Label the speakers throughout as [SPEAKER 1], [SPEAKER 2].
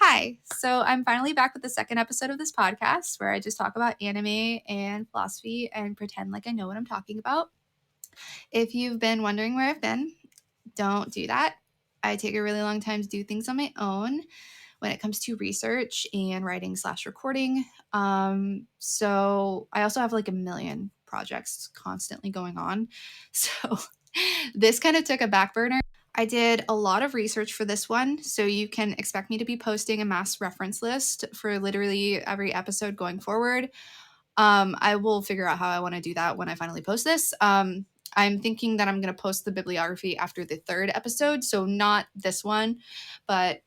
[SPEAKER 1] Hi. So I'm finally back with the second episode of this podcast where I just talk about anime and philosophy and pretend like I know what I'm talking about. If you've been wondering where I've been, don't do that. I take a really long time to do things on my own when it comes to research and writing/recording. So I also have like a million projects constantly going on. So this kind of took a back burner. I did a lot of research for this one, so you can expect me to be posting a mass reference list for literally every episode going forward. I will figure out how I want to do that when I finally post this. I'm thinking that I'm going to post the bibliography after the third episode, so not this one, but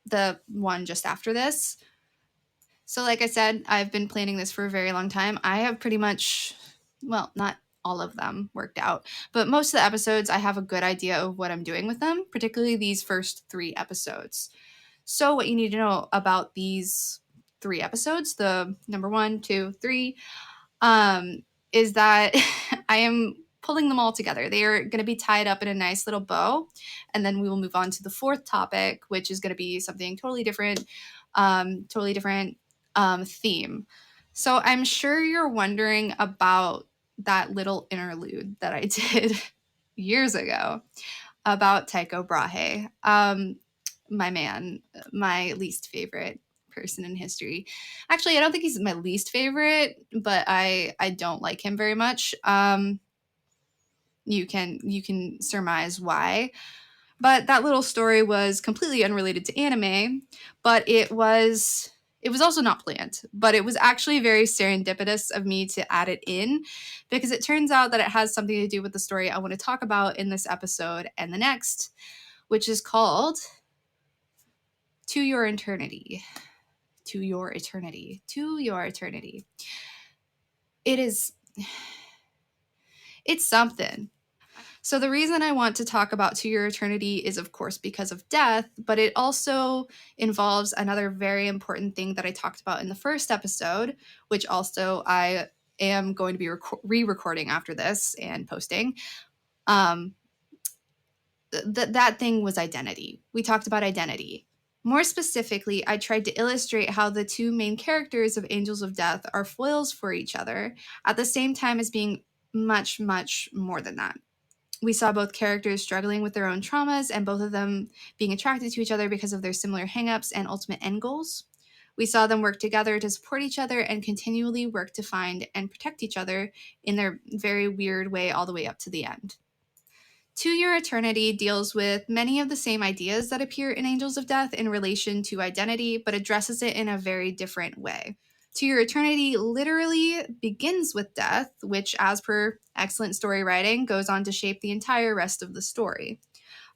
[SPEAKER 1] the one just after this. So like I said, I've been planning this for a very long time. I have pretty much, well, not all of them worked out, but most of the episodes I have a good idea of what I'm doing with them, particularly these first 3 episodes. So what you need to know about these 3 episodes, the number 1, 2, 3, is that I am pulling them all together. They are going to be tied up in a nice little bow, and then we will move on to the 4th topic, which is going to be something totally different theme. So I'm sure you're wondering about that little interlude that I did years ago about Tycho Brahe, my man, my least favorite person in history. Actually, I don't think he's my least favorite, but I don't like him very much. You can surmise why. But that little story was completely unrelated to anime, but it was also not planned, but it was actually very serendipitous of me to add it in because it turns out that it has something to do with the story I want to talk about in this episode and the next, which is called To Your Eternity. To Your Eternity. To Your Eternity. It's something. So the reason I want to talk about To Your Eternity is, of course, because of death, but it also involves another very important thing that I talked about in the first episode, which also I am going to be re-recording after this and posting. That thing was identity. We talked about identity. More specifically, I tried to illustrate how the 2 main characters of Angels of Death are foils for each other, at the same time as being much, much more than that. We saw both characters struggling with their own traumas and both of them being attracted to each other because of their similar hangups and ultimate end goals. We saw them work together to support each other and continually work to find and protect each other in their very weird way all the way up to the end. To Your Eternity deals with many of the same ideas that appear in Angels of Death in relation to identity, but addresses it in a very different way. To Your Eternity literally begins with death, which, as per excellent story writing, goes on to shape the entire rest of the story.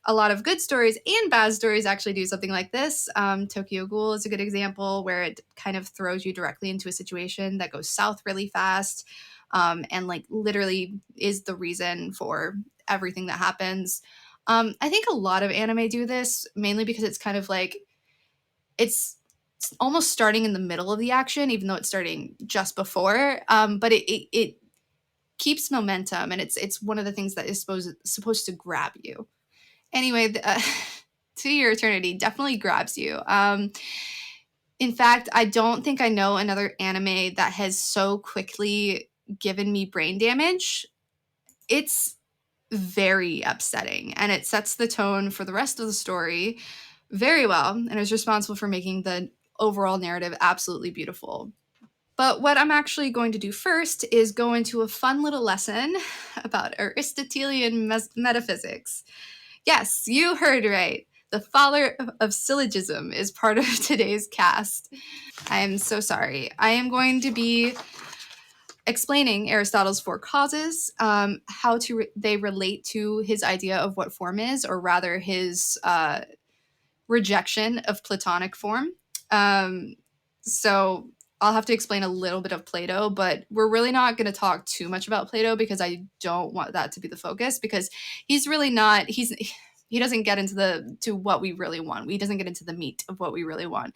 [SPEAKER 1] A lot of good stories and bad stories actually do something like this. Tokyo Ghoul is a good example where it kind of throws you directly into a situation that goes south really fast, and like literally is the reason for everything that happens. I think a lot of anime do this, mainly because it's kind of like it's almost starting in the middle of the action, even though it's starting just before. But it keeps momentum, and it's one of the things that is supposed to grab you. Anyway, To Your Eternity definitely grabs you. In fact, I don't think I know another anime that has so quickly given me brain damage. It's very upsetting, and it sets the tone for the rest of the story very well, and is responsible for making the overall narrative absolutely beautiful. But what I'm actually going to do first is go into a fun little lesson about Aristotelian metaphysics. Yes, you heard right. The father of syllogism is part of today's cast. I am so sorry. I am going to be explaining Aristotle's 4 causes, how they relate to his idea of what form is, or rather his rejection of Platonic form. So I'll have to explain a little bit of Plato, but we're really not going to talk too much about Plato because I don't want that to be the focus, because he's really not, he doesn't get into what we really want. He doesn't get into the meat of what we really want.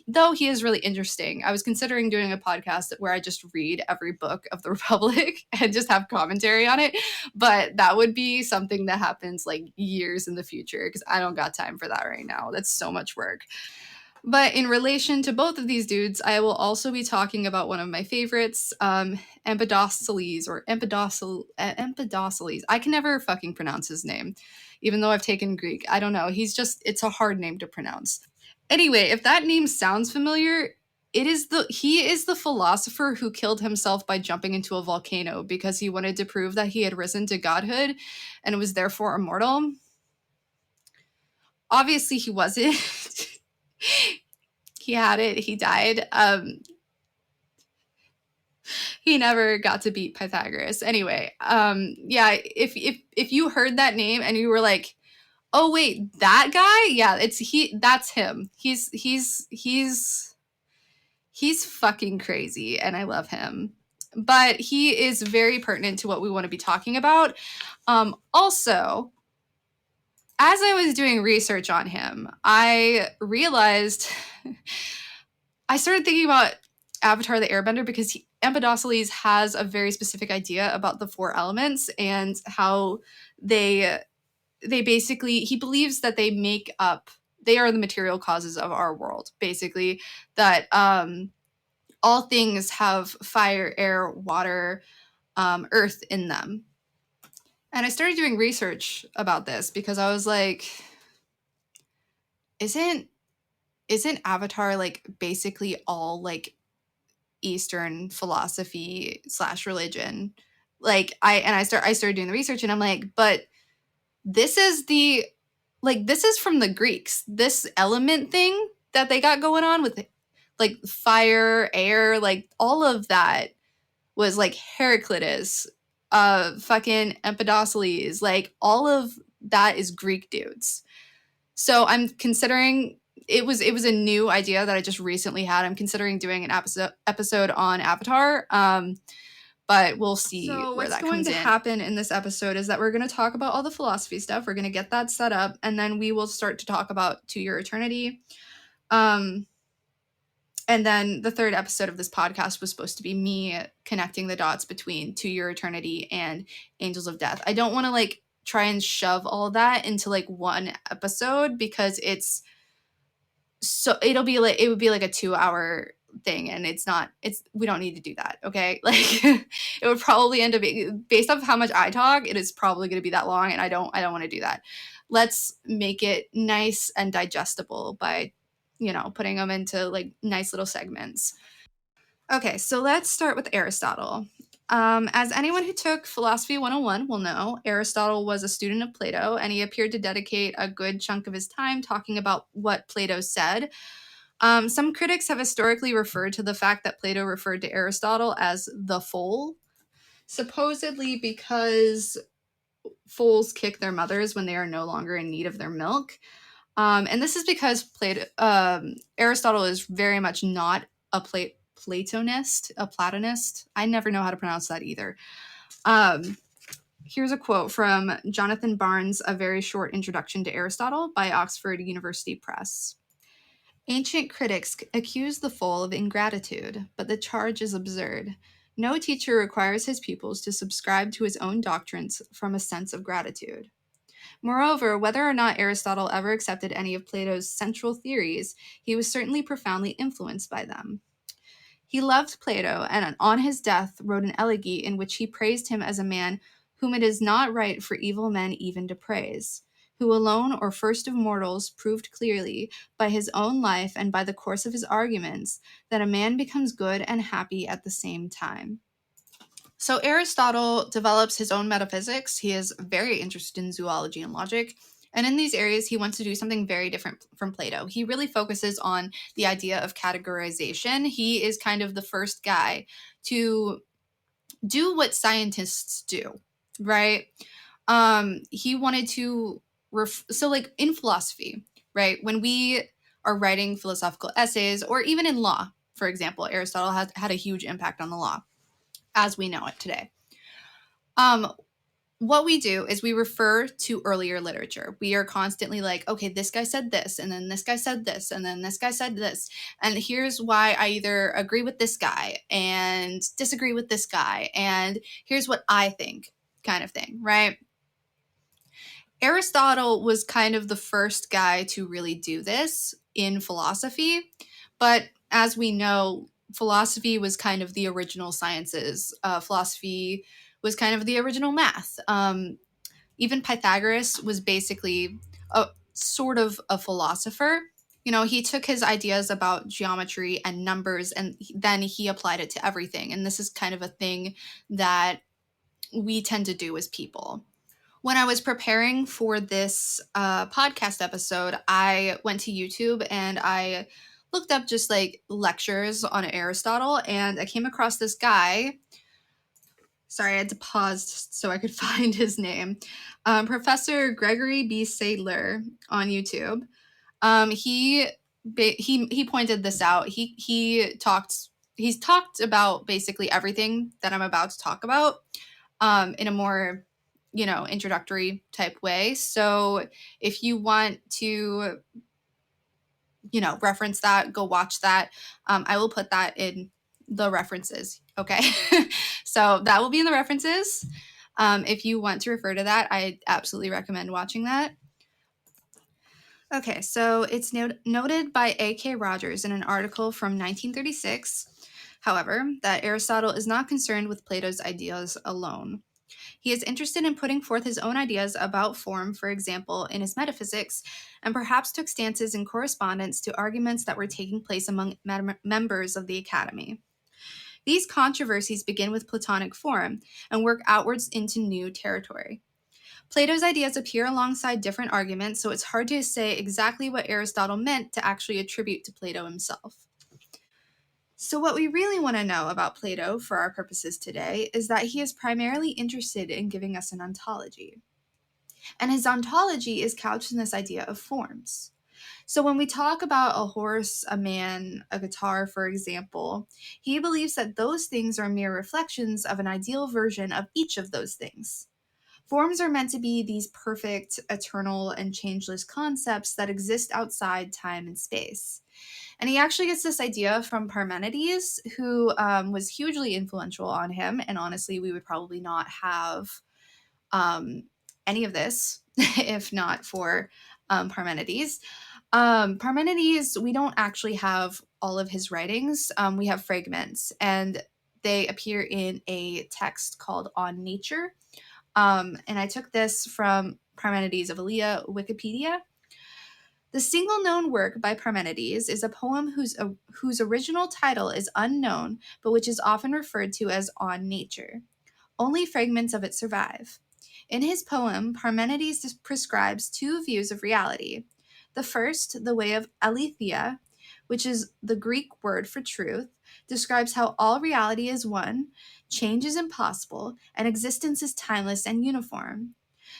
[SPEAKER 1] Though he is really interesting. I was considering doing a podcast where I just read every book of the Republic and just have commentary on it, but that would be something that happens like years in the future because I don't got time for that right now. That's so much work. But in relation to both of these dudes, I will also be talking about one of my favorites, Empedocles or Empedocles. I can never fucking pronounce his name, even though I've taken Greek. I don't know. It's a hard name to pronounce. Anyway, if that name sounds familiar, he is the philosopher who killed himself by jumping into a volcano because he wanted to prove that he had risen to godhood and was therefore immortal. Obviously, he wasn't. He had it. He died. He never got to beat Pythagoras. Anyway, yeah. If you heard that name and you were like, "Oh wait, that guy? Yeah, it's he. That's him. He's fucking crazy, and I love him." But he is very pertinent to what we want to be talking about. Also, as I was doing research on him, I realized I started thinking about Avatar the Airbender because Empedocles has a very specific idea about the four elements and how they basically, he believes that they are the material causes of our world, basically, that all things have fire, air, water, earth in them. And I started doing research about this because I was like, isn't Avatar like basically all like Eastern philosophy / religion? Like I started doing the research and I'm like, but this is from the Greeks. This element thing that they got going on with like fire, air, like all of that was like Heraclitus, fucking Empedocles, like all of that is Greek dudes. So I'm considering it was a new idea that I just recently had. I'm considering doing an episode on Avatar. But we'll see where that comes in. What's going to happen in this episode is that we're going to talk about all the philosophy stuff. We're going to get that set up, and then we will start to talk about To Your Eternity. And then the third episode of this podcast was supposed to be me connecting the dots between To Your Eternity and Angels of Death. I don't want to like try and shove all that into like one episode because it would be like a 2-hour thing, and we don't need to do that. Okay. Like it would probably end up being, based off how much I talk, it is probably going to be that long, and I don't want to do that. Let's make it nice and digestible by putting them into like nice little segments. Okay, so let's start with Aristotle. As anyone who took Philosophy 101 will know, Aristotle was a student of Plato, and he appeared to dedicate a good chunk of his time talking about what Plato said. Some critics have historically referred to the fact that Plato referred to Aristotle as the foal, supposedly because foals kick their mothers when they are no longer in need of their milk. And this is because Aristotle is very much not a Platonist. I never know how to pronounce that either. Here's a quote from Jonathan Barnes' A Very Short Introduction to Aristotle by Oxford University Press. Ancient critics accuse the foal of ingratitude, but the charge is absurd. No teacher requires his pupils to subscribe to his own doctrines from a sense of gratitude. Moreover, whether or not Aristotle ever accepted any of Plato's central theories, he was certainly profoundly influenced by them. He loved Plato, and on his death wrote an elegy in which he praised him as a man whom it is not right for evil men even to praise, who alone or first of mortals proved clearly, by his own life and by the course of his arguments, that a man becomes good and happy at the same time. So Aristotle develops his own metaphysics. He is very interested in zoology and logic. And in these areas, he wants to do something very different from Plato. He really focuses on the idea of categorization. He is kind of the first guy to do what scientists do, right? He wanted to, so like in philosophy, right? When we are writing philosophical essays, or even in law, for example, Aristotle had a huge impact on the law as we know it today. What we do is we refer to earlier literature. We are constantly like, okay, this guy said this, and then this guy said this, and then this guy said this, and here's why I either agree with this guy and disagree with this guy, and here's what I think, kind of thing, right? Aristotle was kind of the first guy to really do this. in philosophy. But as we know, philosophy was kind of the original sciences. Philosophy was kind of the original math. Even Pythagoras was basically a sort of a philosopher. You know, he took his ideas about geometry and numbers and then he applied it to everything. And this is kind of a thing that we tend to do as people. When I was preparing for this podcast episode, I went to YouTube and I looked up just like lectures on Aristotle, and I came across this guy. Sorry, I had to pause so I could find his name. Professor Gregory B. Sadler on YouTube. He pointed this out. He's talked about basically everything that I'm about to talk about in a more, introductory type way. So if you want to, reference that, go watch that. I will put that in the references. Okay. So that will be in the references. If you want to refer to that, I absolutely recommend watching that. Okay, so it's noted by A.K. Rogers in an article from 1936, however, that Aristotle is not concerned with Plato's ideas alone. He is interested in putting forth his own ideas about form, for example, in his Metaphysics, and perhaps took stances in correspondence to arguments that were taking place among members of the Academy. These controversies begin with Platonic form and work outwards into new territory. Plato's ideas appear alongside different arguments, so it's hard to say exactly what Aristotle meant to actually attribute to Plato himself. So what we really want to know about Plato for our purposes today is that he is primarily interested in giving us an ontology. And his ontology is couched in this idea of forms. So when we talk about a horse, a man, a guitar, for example, he believes that those things are mere reflections of an ideal version of each of those things. Forms are meant to be these perfect, eternal, and changeless concepts that exist outside time and space. And he actually gets this idea from Parmenides, who was hugely influential on him. And honestly, we would probably not have any of this if not for Parmenides. Parmenides, we don't actually have all of his writings. We have fragments, and they appear in a text called On Nature. And I took this from Parmenides of Elia Wikipedia. The single known work by Parmenides is a poem whose original title is unknown, but which is often referred to as On Nature. Only fragments of it survive. In his poem, Parmenides prescribes two views of reality. The first, the way of aletheia, which is the Greek word for truth, describes how all reality is one, change is impossible, and existence is timeless and uniform.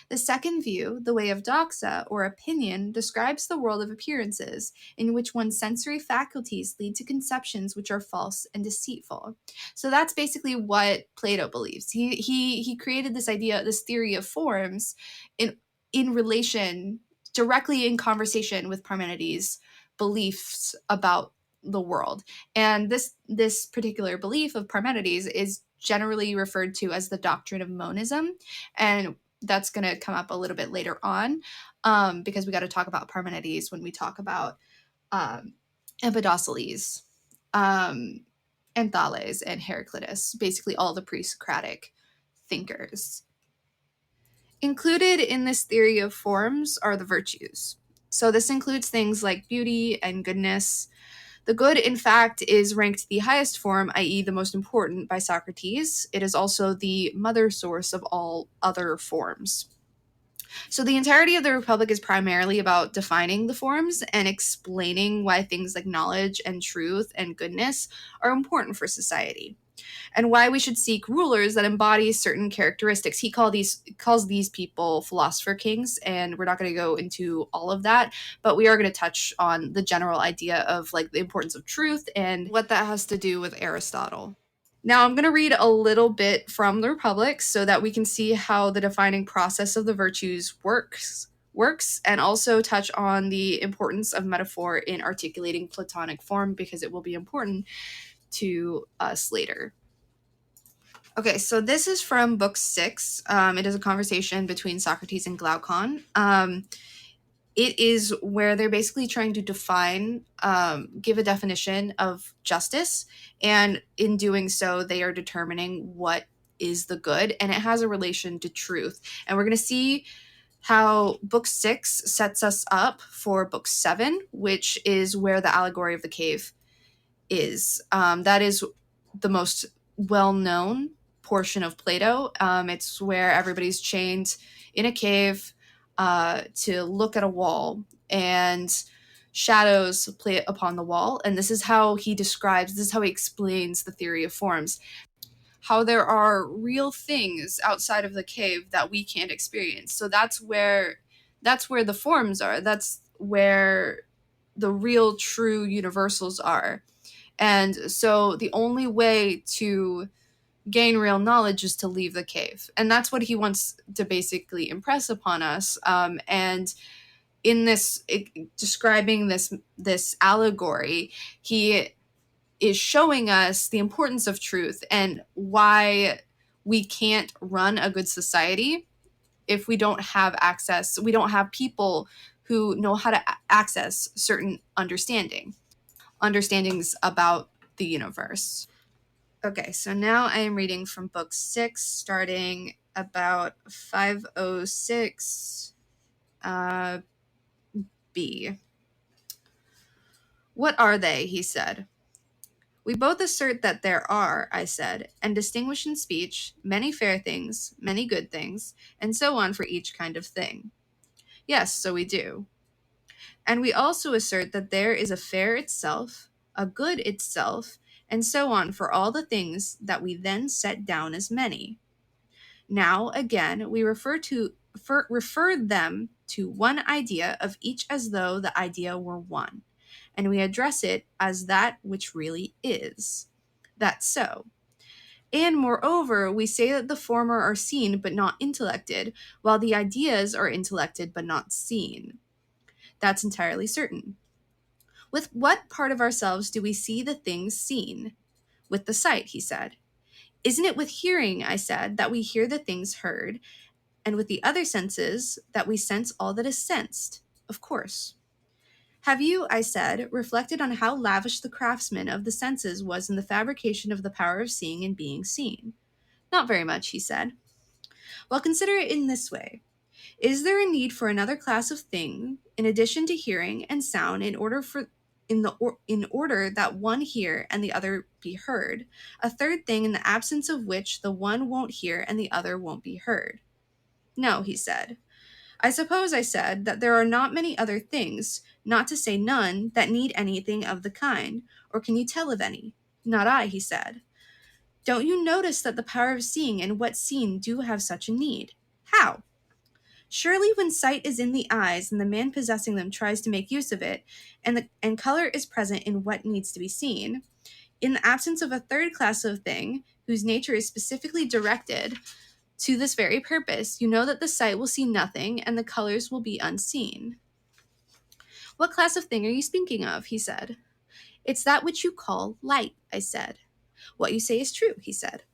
[SPEAKER 1] The second view, the way of doxa, or opinion, describes the world of appearances, in which one's sensory faculties lead to conceptions which are false and deceitful. So that's basically what Plato believes. He created this idea, this theory of forms in relation, directly in conversation with Parmenides' beliefs about the world. And this particular belief of Parmenides is generally referred to as the doctrine of monism. And that's going to come up a little bit later on, because we got to talk about Parmenides when we talk about Empedocles, and Thales and Heraclitus, basically all the pre-Socratic thinkers. Included in this theory of forms are the virtues. So this includes things like beauty and goodness. The good, in fact, is ranked the highest form, i.e. the most important, by Socrates. It is also the mother source of all other forms. So the entirety of the Republic is primarily about defining the forms and explaining why things like knowledge and truth and goodness are important for society, and why we should seek rulers that embody certain characteristics. He calls these people philosopher kings, and we're not going to go into all of that, but we are going to touch on the general idea of like the importance of truth and what that has to do with Aristotle. Now I'm going to read a little bit from the Republic so that we can see how the defining process of the virtues works, and also touch on the importance of metaphor in articulating Platonic form, because it will be important to us later. Okay, so this is from book 6. It is a conversation between Socrates and Glaucon. It is where they're basically trying to define, give a definition of justice. And in doing so, they are determining what is the good. And it has a relation to truth. And we're going to see how book 6 sets us up for book 7, which is where the allegory of the cave is. That is the most well-known portion of Plato. It's where everybody's chained in a cave to look at a wall, and shadows play upon the wall. And this is how he explains the theory of forms, how there are real things outside of the cave that we can't experience. So that's where the forms are. That's where the real true universals are. And so the only way to gain real knowledge is to leave the cave. And that's what he wants to basically impress upon us. And in describing this allegory, he is showing us the importance of truth and why we can't run a good society if we don't have access. We don't have people who know how to access certain understandings about the universe. Okay, so now I am reading from book 6, starting about 506 B. What are they? He said. We both assert that there are, I said, and distinguish in speech many fair things, many good things, and so on for each kind of thing. Yes, so we do. And we also assert that there is a fair itself, a good itself, and so on for all the things that we then set down as many. Now, again, we refer them to one idea of each as though the idea were one, and we address it as that which really is. That's so. And moreover, we say that the former are seen but not intellected, while the ideas are intellected but not seen. That's entirely certain. With what part of ourselves do we see the things seen? With the sight, he said. Isn't it with hearing, I said, that we hear the things heard, and with the other senses that we sense all that is sensed? Of course. Have you, I said, reflected on how lavish the craftsman of the senses was in the fabrication of the power of seeing and being seen? Not very much, he said. Well, consider it in this way. Is there a need for another class of thing, in addition to hearing and sound, in order that one hear and the other be heard, a third thing in the absence of which the one won't hear and the other won't be heard? No, he said. I suppose, I said, that there are not many other things, not to say none, that need anything of the kind, or can you tell of any? Not I, he said. Don't you notice that the power of seeing and what's seen do have such a need? How? Surely when sight is in the eyes and the man possessing them tries to make use of it, and color is present in what needs to be seen, in the absence of a third class of thing, whose nature is specifically directed to this very purpose, you know that the sight will see nothing and the colors will be unseen. What class of thing are you speaking of? He said. It's that which you call light, I said. What you say is true, he said.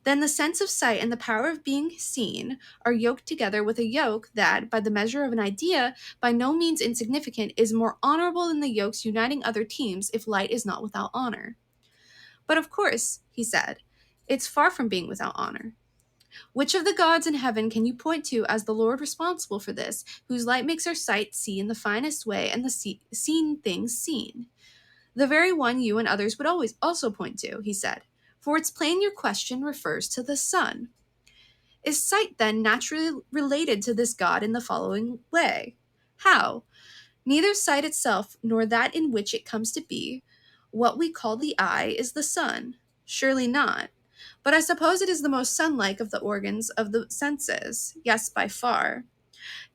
[SPEAKER 1] Then the sense of sight and the power of being seen are yoked together with a yoke that, by the measure of an idea, by no means insignificant, is more honorable than the yokes uniting other teams if light is not without honor. But of course, he said, it's far from being without honor. Which of the gods in heaven can you point to as the Lord responsible for this, whose light makes our sight see in the finest way and the seen things seen? The very one you and others would always also point to, he said, for it's plain your question refers to the sun. Is sight then naturally related to this God in the following way? How? Neither sight itself nor that in which it comes to be, what we call the eye, is the sun. Surely not. But I suppose it is the most sun-like of the organs of the senses. Yes, by far.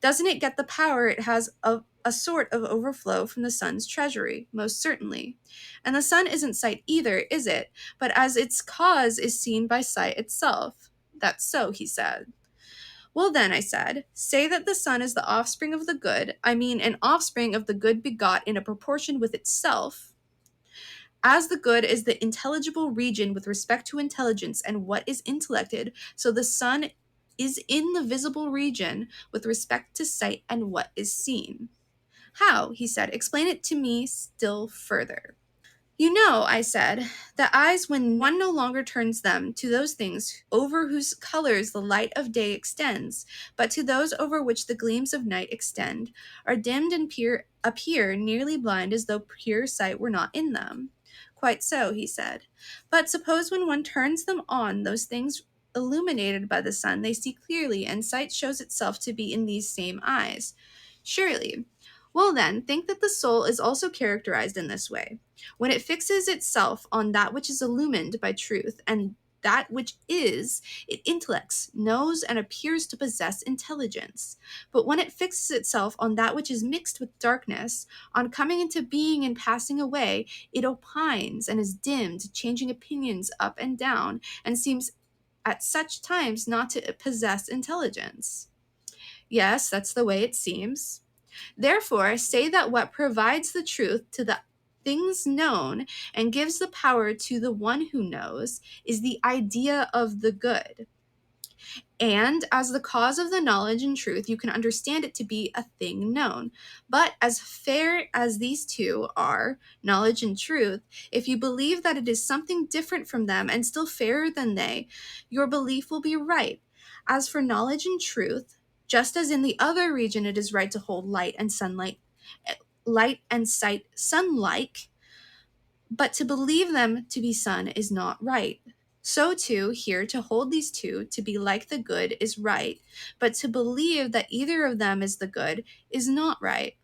[SPEAKER 1] Doesn't it get the power it has of a sort of overflow from the sun's treasury? Most certainly. And the sun isn't sight either, is it? But as its cause is seen by sight itself. That's so, he said. Well then, I said, say that the sun is the offspring of the good, I mean an offspring of the good begot in a proportion with itself. As the good is the intelligible region with respect to intelligence and what is intellected, so the sun is in the visible region with respect to sight and what is seen. How? He said. Explain it to me still further. You know, I said, that eyes, when one no longer turns them to those things over whose colors the light of day extends, but to those over which the gleams of night extend, are dimmed and appear nearly blind as though pure sight were not in them. Quite so, he said. But suppose when one turns them on, those things illuminated by the sun, they see clearly, and sight shows itself to be in these same eyes. Surely. Well then, think that the soul is also characterized in this way. When it fixes itself on that which is illumined by truth, and that which is, it intellects, knows, and appears to possess intelligence. But when it fixes itself on that which is mixed with darkness, on coming into being and passing away, it opines and is dimmed, changing opinions up and down, and seems at such times not to possess intelligence. Yes, that's the way it seems. Therefore, say that what provides the truth to the things known and gives the power to the one who knows is the idea of the good. And as the cause of the knowledge and truth, you can understand it to be a thing known. But as fair as these two are, knowledge and truth, if you believe that it is something different from them and still fairer than they, your belief will be right. As for knowledge and truth, just as in the other region it is right to hold light and sunlight, light and sight sun-like, but to believe them to be sun is not right. So too, here to hold these two to be like the good is right, but to believe that either of them is the good is not right.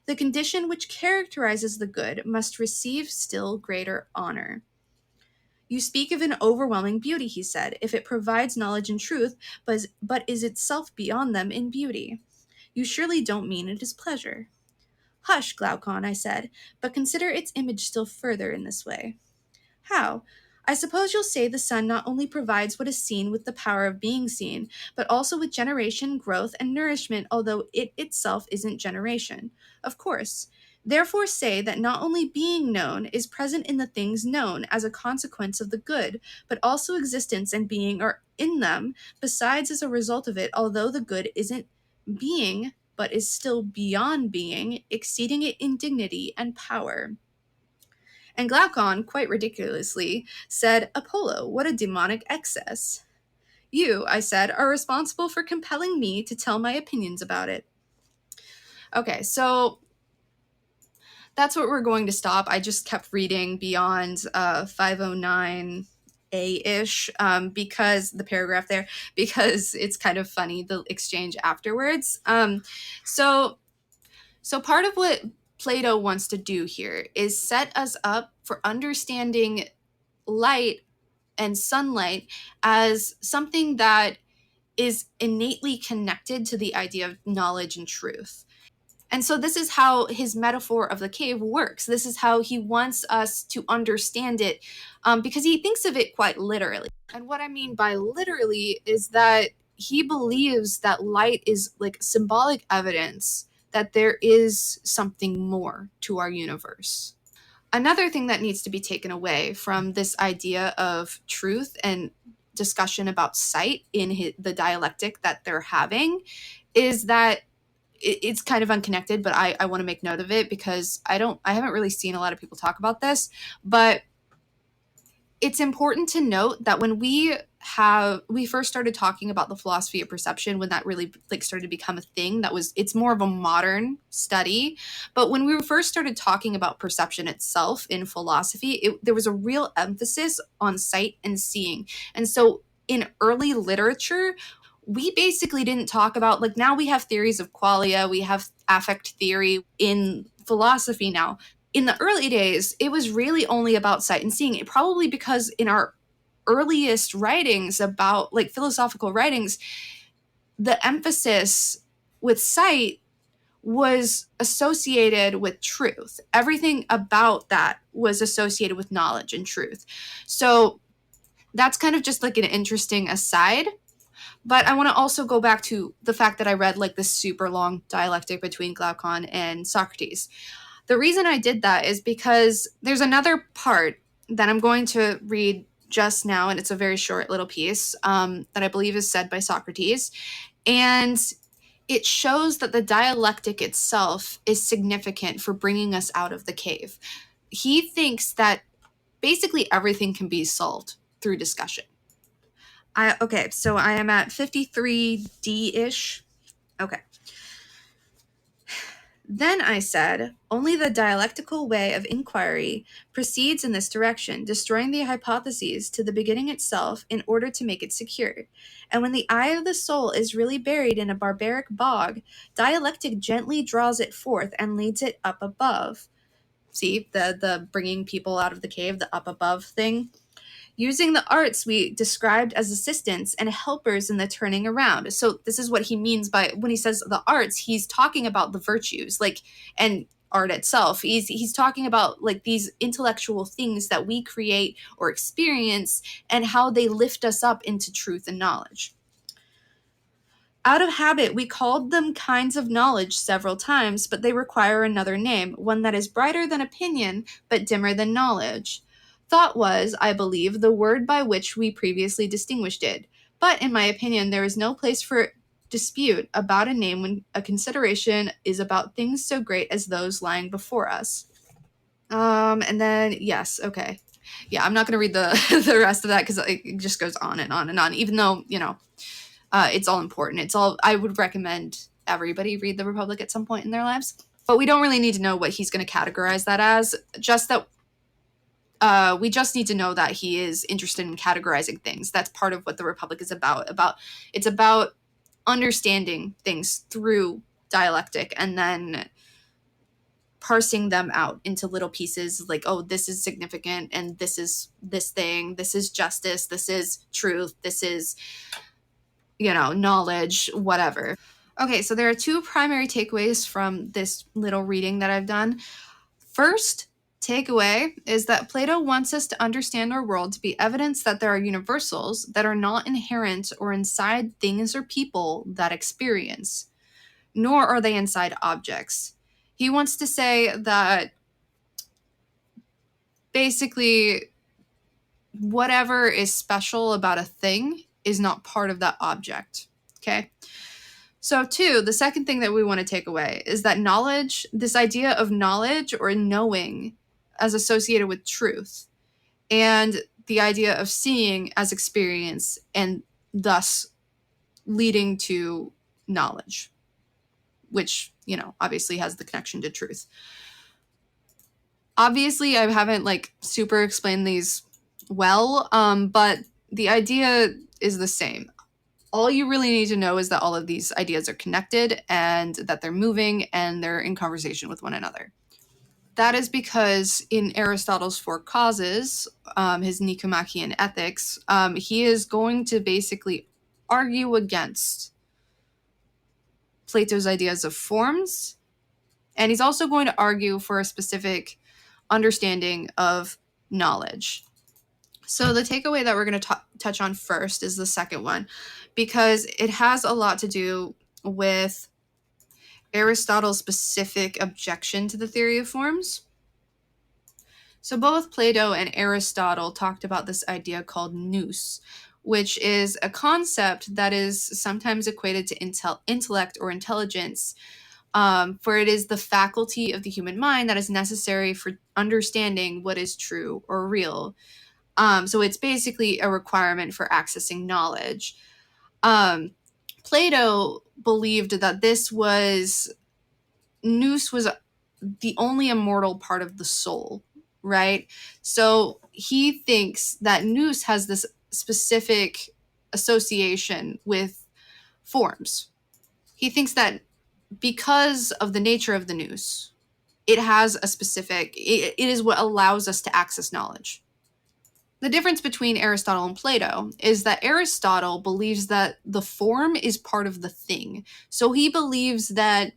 [SPEAKER 1] The condition which characterizes the good must receive still greater honor. You speak of an overwhelming beauty, he said, if it provides knowledge and truth, but is itself beyond them in beauty. You surely don't mean it is pleasure. Hush, Glaucon, I said, but consider its image still further in this way. How? I suppose you'll say the sun not only provides what is seen with the power of being seen, but also with generation, growth, and nourishment, although it itself isn't generation. Of course. Therefore say that not only being known is present in the things known as a consequence of the good, but also existence and being are in them, besides as a result of it, although the good isn't being, but is still beyond being, exceeding it in dignity and power. And Glaucon, quite ridiculously, said, Apollo, what a demonic excess. You, I said, are responsible for compelling me to tell my opinions about it. Okay, so that's what we're going to stop. I just kept reading beyond 509 A-ish because the paragraph there, because it's kind of funny, the exchange afterwards. So part of what Plato wants to do here is set us up for understanding light and sunlight as something that is innately connected to the idea of knowledge and truth. And so this is how his metaphor of the cave works. This is how he wants us to understand it, because he thinks of it quite literally. And what I mean by literally is that he believes that light is like symbolic evidence that there is something more to our universe. Another thing that needs to be taken away from this idea of truth and discussion about sight in the dialectic that they're having is that it's kind of unconnected, but I want to make note of it because I haven't really seen a lot of people talk about this, but it's important to note that when we first started talking about the philosophy of perception, when that really like started to become a thing, it's more of a modern study. But when we first started talking about perception itself in philosophy, there was a real emphasis on sight and seeing. And so in early literature, we basically didn't talk about, like, now we have theories of qualia, we have affect theory in philosophy now. In the early days, it was really only about sight and seeing, it probably because in our earliest writings about like philosophical writings, the emphasis with sight was associated with truth. Everything about that was associated with knowledge and truth. So that's kind of just like an interesting aside. But I want to also go back to the fact that I read like this super long dialectic between Glaucon and Socrates. The reason I did that is because there's another part that I'm going to read just now, and it's a very short little piece that I believe is said by Socrates. And it shows that the dialectic itself is significant for bringing us out of the cave. He thinks that basically everything can be solved through discussion. Okay, so I am at 53D-ish. Okay. Then I said, only the dialectical way of inquiry proceeds in this direction, destroying the hypotheses to the beginning itself in order to make it secure. And when the eye of the soul is really buried in a barbaric bog, dialectic gently draws it forth and leads it up above. See, the bringing people out of the cave, the up above thing? Using the arts we described as assistants and helpers in the turning around. So this is what he means by when he says the arts, he's talking about the virtues, like, and art itself. He's talking about like these intellectual things that we create or experience and how they lift us up into truth and knowledge. Out of habit, we called them kinds of knowledge several times, but they require another name, one that is brighter than opinion, but dimmer than knowledge. Thought was, I believe, the word by which we previously distinguished it. But, in my opinion, there is no place for dispute about a name when a consideration is about things so great as those lying before us. And then, yes, okay. Yeah, I'm not going to read the, the rest of that because it just goes on and on and on, even though, you know, it's all important. It's all, I would recommend everybody read The Republic at some point in their lives. But we don't really need to know what he's going to categorize that as, just that we just need to know that he is interested in categorizing things. That's part of what The Republic is about. It's about understanding things through dialectic and then parsing them out into little pieces, like, oh, this is significant and this is this thing, this is justice, this is truth, this is, you know, knowledge, whatever. Okay, so there are two primary takeaways from this little reading that I've done. First takeaway is that Plato wants us to understand our world to be evidence that there are universals that are not inherent or inside things or people that experience, nor are they inside objects. He wants to say that basically whatever is special about a thing is not part of that object. Okay? So, two, the second thing that we want to take away is that knowledge, this idea of knowledge or knowing as associated with truth, and the idea of seeing as experience and thus leading to knowledge, which, you know, obviously has the connection to truth. Obviously, I haven't like super explained these well, but the idea is the same. All you really need to know is that all of these ideas are connected and that they're moving and they're in conversation with one another. That is because in Aristotle's Four Causes, his Nicomachean Ethics, he is going to basically argue against Plato's ideas of forms, and he's also going to argue for a specific understanding of knowledge. So the takeaway that we're going to touch on first is the second one, because it has a lot to do with Aristotle's specific objection to the theory of forms. So both Plato and Aristotle talked about this idea called nous, which is a concept that is sometimes equated to intellect or intelligence, for it is the faculty of the human mind that is necessary for understanding what is true or real. So it's basically a requirement for accessing knowledge. Plato believed that nous was the only immortal part of the soul, right? So he thinks that nous has this specific association with forms. He thinks that because of the nature of the nous, it has a specific, it is what allows us to access knowledge. The difference between Aristotle and Plato is that Aristotle believes that the form is part of the thing. So he believes that,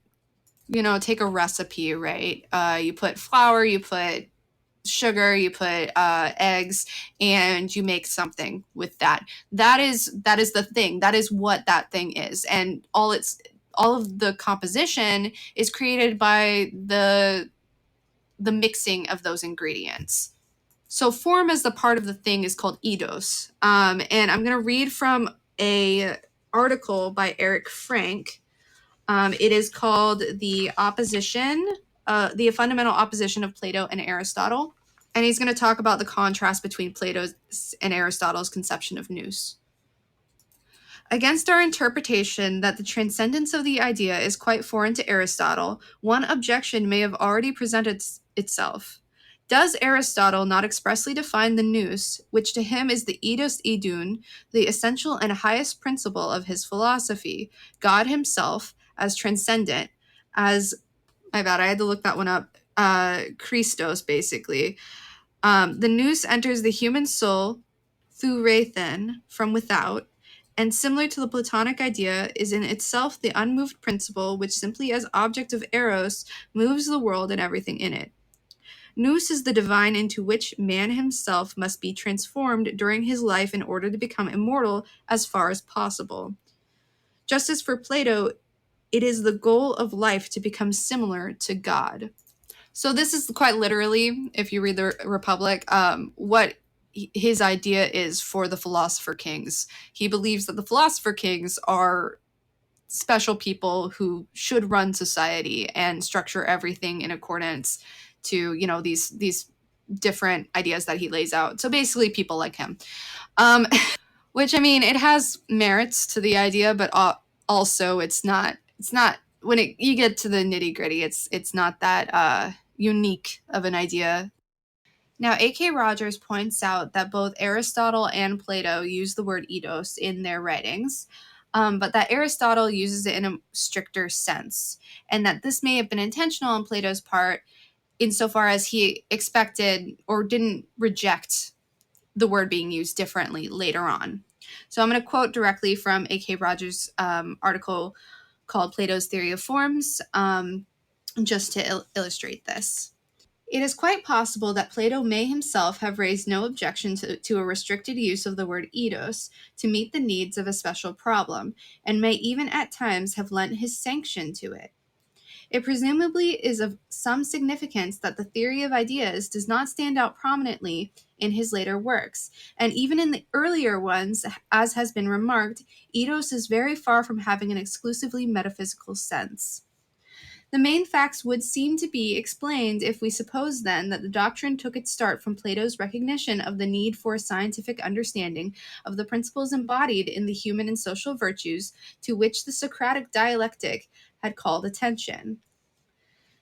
[SPEAKER 1] you know, take a recipe, right? You put flour, you put sugar, you put eggs, and you make something with that. That is the thing. That is what that thing is. And all of the composition is created by the mixing of those ingredients. So form as the part of the thing is called eidos. And I'm going to read from a article by Eric Frank. It is called the fundamental opposition of Plato and Aristotle. And he's going to talk about the contrast between Plato's and Aristotle's conception of nous. Against our interpretation that the transcendence of the idea is quite foreign to Aristotle, one objection may have already presented itself. Does Aristotle not expressly define the nous, which to him is the eidos idun, the essential and highest principle of his philosophy, God himself, as transcendent, as, my bad, I had to look that one up, Christos, basically. The nous enters the human soul through Raythen from without, and similar to the Platonic idea, is in itself the unmoved principle which simply as object of eros moves the world and everything in it. Nous is the divine into which man himself must be transformed during his life in order to become immortal as far as possible. Just as for Plato, it is the goal of life to become similar to God. So this is quite literally, if you read the Republic, what his idea is for the philosopher kings. He believes that the philosopher kings are special people who should run society and structure everything in accordance to, these different ideas that he lays out. So basically people like him. Which, I mean, it has merits to the idea, but also it's not when you get to the nitty-gritty, it's not that unique of an idea. Now, A.K. Rogers points out that both Aristotle and Plato use the word eidos in their writings, but that Aristotle uses it in a stricter sense, and that this may have been intentional on Plato's part insofar as he expected or didn't reject the word being used differently later on. So I'm going to quote directly from A.K. Rogers' article called Plato's Theory of Forms, just to illustrate this. It is quite possible that Plato may himself have raised no objection to a restricted use of the word eidos to meet the needs of a special problem, and may even at times have lent his sanction to it. It presumably is of some significance that the theory of ideas does not stand out prominently in his later works, and even in the earlier ones, as has been remarked, eidos is very far from having an exclusively metaphysical sense. The main facts would seem to be explained if we suppose then that the doctrine took its start from Plato's recognition of the need for a scientific understanding of the principles embodied in the human and social virtues to which the Socratic dialectic had called attention.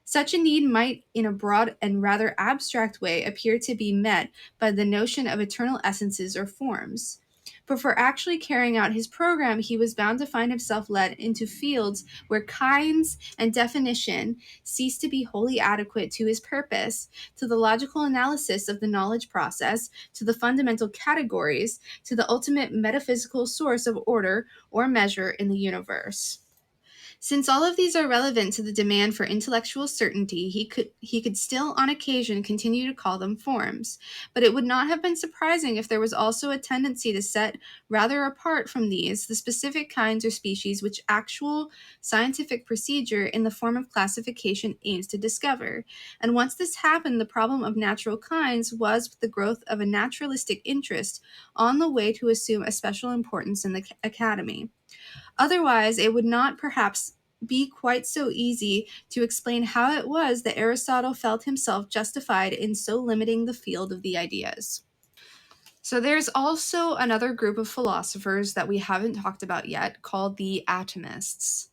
[SPEAKER 1] Such a need might, in a broad and rather abstract way, appear to be met by the notion of eternal essences or forms. But for actually carrying out his program, he was bound to find himself led into fields where kinds and definition ceased to be wholly adequate to his purpose, to the logical analysis of the knowledge process, to the fundamental categories, to the ultimate metaphysical source of order or measure in the universe. Since all of these are relevant to the demand for intellectual certainty, he could still on occasion continue to call them forms, but it would not have been surprising if there was also a tendency to set rather apart from these the specific kinds or species which actual scientific procedure in the form of classification aims to discover. And once this happened, the problem of natural kinds was, with the growth of a naturalistic interest, on the way to assume a special importance in the academy. Otherwise, it would not perhaps be quite so easy to explain how it was that Aristotle felt himself justified in so limiting the field of the ideas. So there's also another group of philosophers that we haven't talked about yet called the atomists.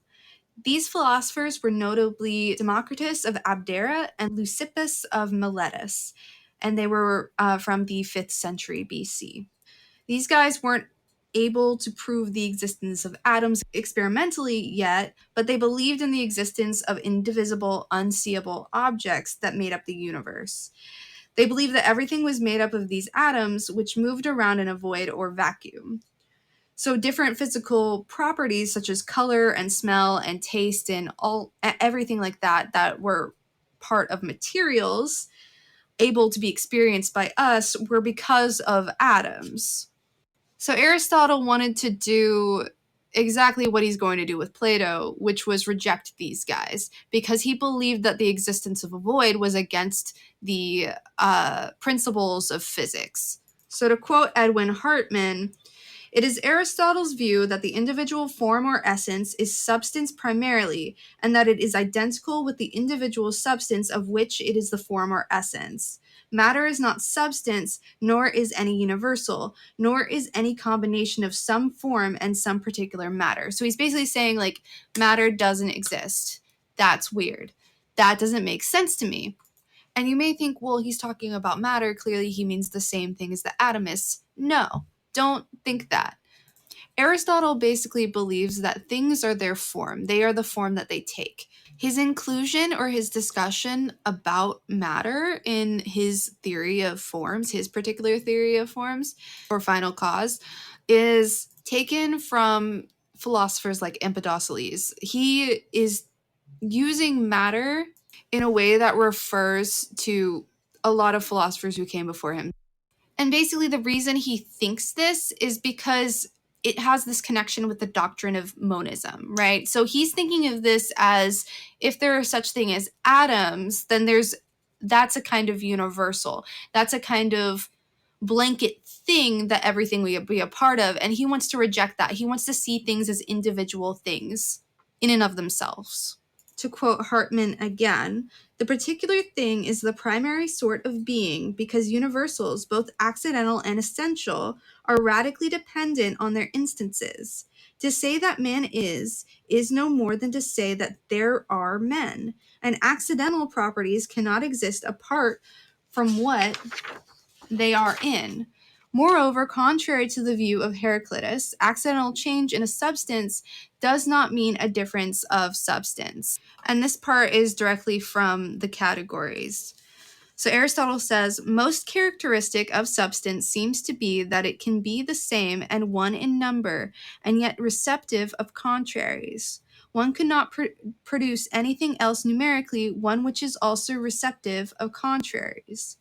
[SPEAKER 1] These philosophers were notably Democritus of Abdera and Leucippus of Miletus, and they were from the 5th century BC. These guys weren't able to prove the existence of atoms experimentally yet, but they believed in the existence of indivisible, unseeable objects that made up the universe. They believed that everything was made up of these atoms, which moved around in a void or vacuum. So different physical properties such as color and smell and taste and everything like that were part of materials able to be experienced by us were because of atoms. So Aristotle wanted to do exactly what he's going to do with Plato, which was reject these guys, because he believed that the existence of a void was against the principles of physics. So to quote Edwin Hartman, It is Aristotle's view that the individual form or essence is substance primarily, and that it is identical with the individual substance of which it is the form or essence. Matter is not substance, nor is any universal, nor is any combination of some form and some particular matter. So he's basically saying, like, matter doesn't exist. That's weird. That doesn't make sense to me. And you may think, well, he's talking about matter. Clearly, he means the same thing as the atomists. No, don't think that. Aristotle basically believes that things are their form. They are the form that they take. His inclusion or his discussion about matter in his theory of forms, his particular theory of forms, or final cause, is taken from philosophers like Empedocles. He is using matter in a way that refers to a lot of philosophers who came before him. And basically, the reason he thinks this is because it has this connection with the doctrine of monism, right? So he's thinking of this as, if there are such thing as atoms, then that's a kind of universal. That's a kind of blanket thing that everything will be a part of. And he wants to reject that. He wants to see things as individual things in and of themselves. To quote Hartman again, the particular thing is the primary sort of being because universals, both accidental and essential, are radically dependent on their instances. To say that man is no more than to say that there are men, and accidental properties cannot exist apart from what they are in. Moreover, contrary to the view of Heraclitus, accidental change in a substance does not mean a difference of substance. And this part is directly from the categories. So Aristotle says, most characteristic of substance seems to be that it can be the same and one in number, and yet receptive of contraries. One could not produce anything else numerically, one which is also receptive of contraries.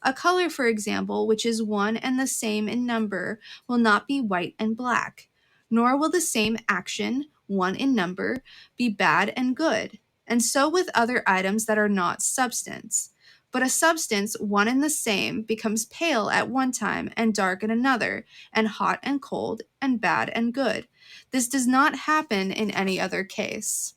[SPEAKER 1] A color, for example, which is one and the same in number, will not be white and black, nor will the same action, one in number, be bad and good, and so with other items that are not substance. But a substance, one and the same, becomes pale at one time and dark at another, and hot and cold, and bad and good. This does not happen in any other case.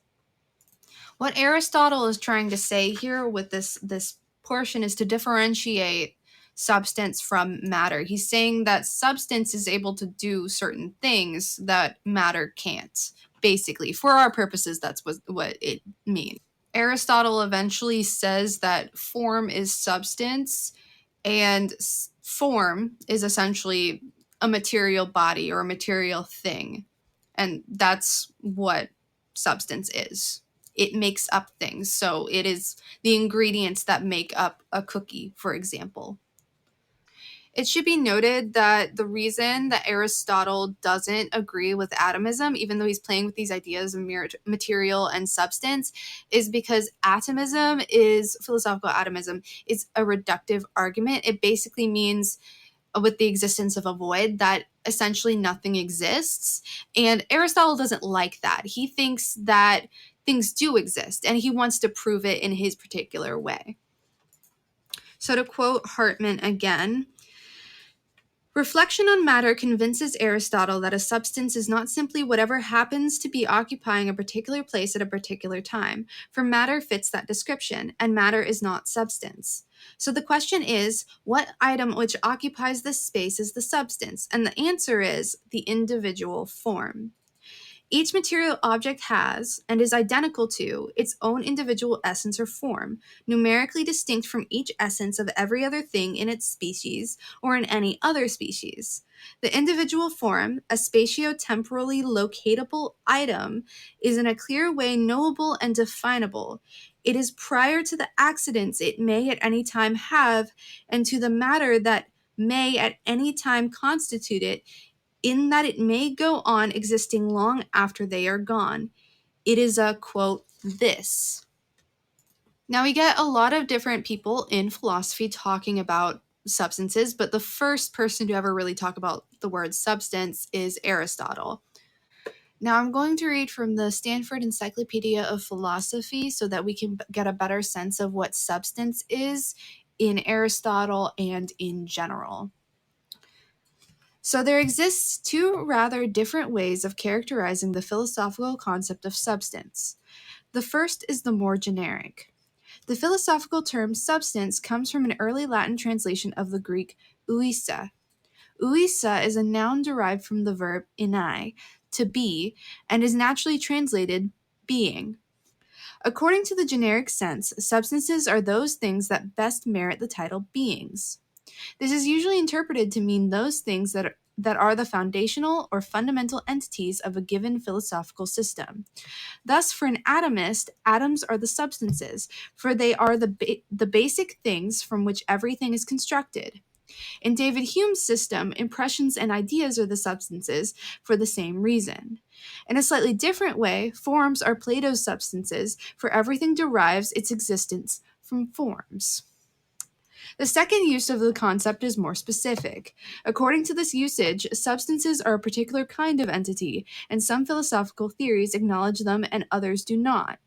[SPEAKER 1] What Aristotle is trying to say here with this portion is to differentiate substance from matter. He's saying that substance is able to do certain things that matter can't. Basically, for our purposes, that's what it means. Aristotle eventually says that form is substance, and form is essentially a material body or a material thing. And that's what substance is. It makes up things. So it is the ingredients that make up a cookie, for example. It should be noted that the reason that Aristotle doesn't agree with atomism, even though he's playing with these ideas of material and substance, is because philosophical atomism is a reductive argument. It basically means, with the existence of a void, that essentially nothing exists. And Aristotle doesn't like that. He thinks that things do exist, and he wants to prove it in his particular way. So to quote Hartman again, reflection on matter convinces Aristotle that a substance is not simply whatever happens to be occupying a particular place at a particular time, for matter fits that description, and matter is not substance. So the question is, what item which occupies this space is the substance? And the answer is the individual form. Each material object has, and is identical to, its own individual essence or form, numerically distinct from each essence of every other thing in its species or in any other species. The individual form, a spatio-temporally locatable item, is in a clear way knowable and definable. It is prior to the accidents it may at any time have, and to the matter that may at any time constitute it, in that it may go on existing long after they are gone. It is a, quote, this. Now, we get a lot of different people in philosophy talking about substances, but the first person to ever really talk about the word substance is Aristotle. Now, I'm going to read from the Stanford Encyclopedia of Philosophy so that we can get a better sense of what substance is in Aristotle and in general. So there exists two rather different ways of characterizing the philosophical concept of substance. The first is the more generic. The philosophical term substance comes from an early Latin translation of the Greek ouisa. Ouisa is a noun derived from the verb inai, to be, and is naturally translated being. According to the generic sense, substances are those things that best merit the title beings. This is usually interpreted to mean those things that are the foundational or fundamental entities of a given philosophical system. Thus, for an atomist, atoms are the substances, for they are the basic things from which everything is constructed. In David Hume's system, impressions and ideas are the substances for the same reason. In a slightly different way, forms are Plato's substances, for everything derives its existence from forms. The second use of the concept is more specific. According to this usage, substances are a particular kind of entity, and some philosophical theories acknowledge them and others do not.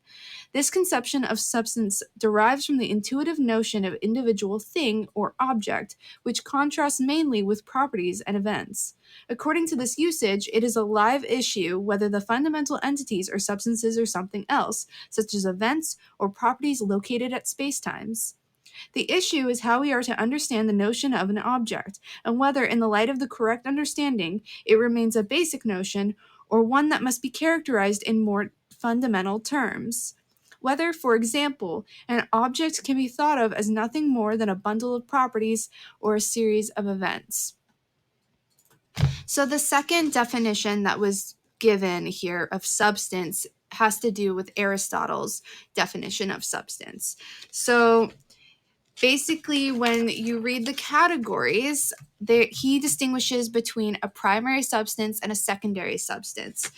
[SPEAKER 1] This conception of substance derives from the intuitive notion of individual thing or object, which contrasts mainly with properties and events. According to this usage, it is a live issue whether the fundamental entities are substances or something else, such as events or properties located at spacetimes. The issue is how we are to understand the notion of an object, and whether, in the light of the correct understanding, it remains a basic notion or one that must be characterized in more fundamental terms. Whether, for example, an object can be thought of as nothing more than a bundle of properties or a series of events. So the second definition that was given here of substance has to do with Aristotle's definition of substance. So basically, when you read the categories, he distinguishes between a primary substance and a secondary substance.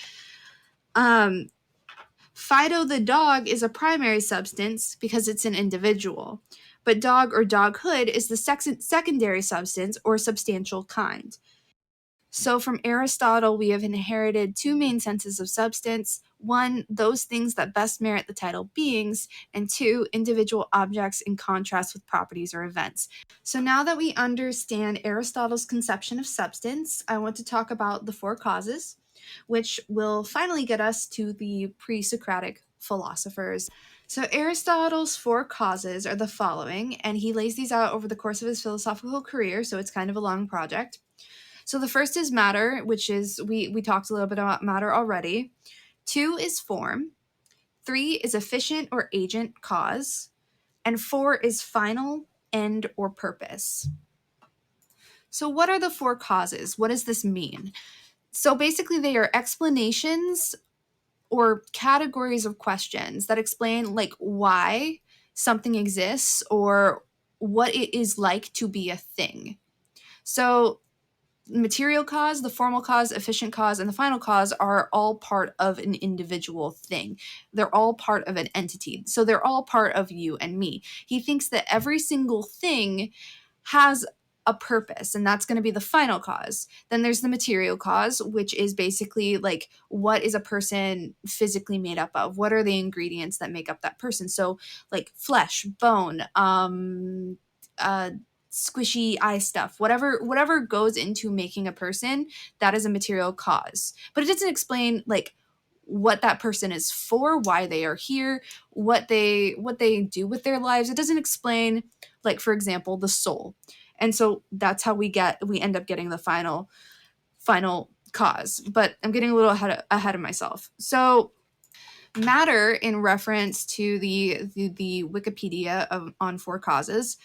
[SPEAKER 1] Fido the dog is a primary substance because it's an individual, but dog or doghood is the secondary substance or substantial kind. So from Aristotle, we have inherited two main senses of substance. One, those things that best merit the title beings, and two, individual objects in contrast with properties or events. So now that we understand Aristotle's conception of substance, I want to talk about the four causes, which will finally get us to the pre-Socratic philosophers. So Aristotle's four causes are the following, and he lays these out over the course of his philosophical career, so it's kind of a long project. So the first is matter, which is, we talked a little bit about matter already. Two is form. Three is efficient or agent cause. And four is final, end, or purpose. So what are the four causes? What does this mean? So basically they are explanations or categories of questions that explain like why something exists or what it is like to be a thing. So material cause, the formal cause, efficient cause, and the final cause are all part of an individual thing. They're all part of an entity. So they're all part of you and me. He thinks that every single thing has a purpose, and that's going to be the final cause. Then there's the material cause, which is basically like, what is a person physically made up of? What are the ingredients that make up that person? So like flesh, bone, squishy eye stuff, whatever goes into making a person, that is a material cause. But it doesn't explain like what that person is for, why they are here, what they do with their lives. It doesn't explain, like, for example, the soul. And so that's how we end up getting the final cause. But I'm getting a little ahead of myself. So matter, in reference to the Wikipedia on four causes,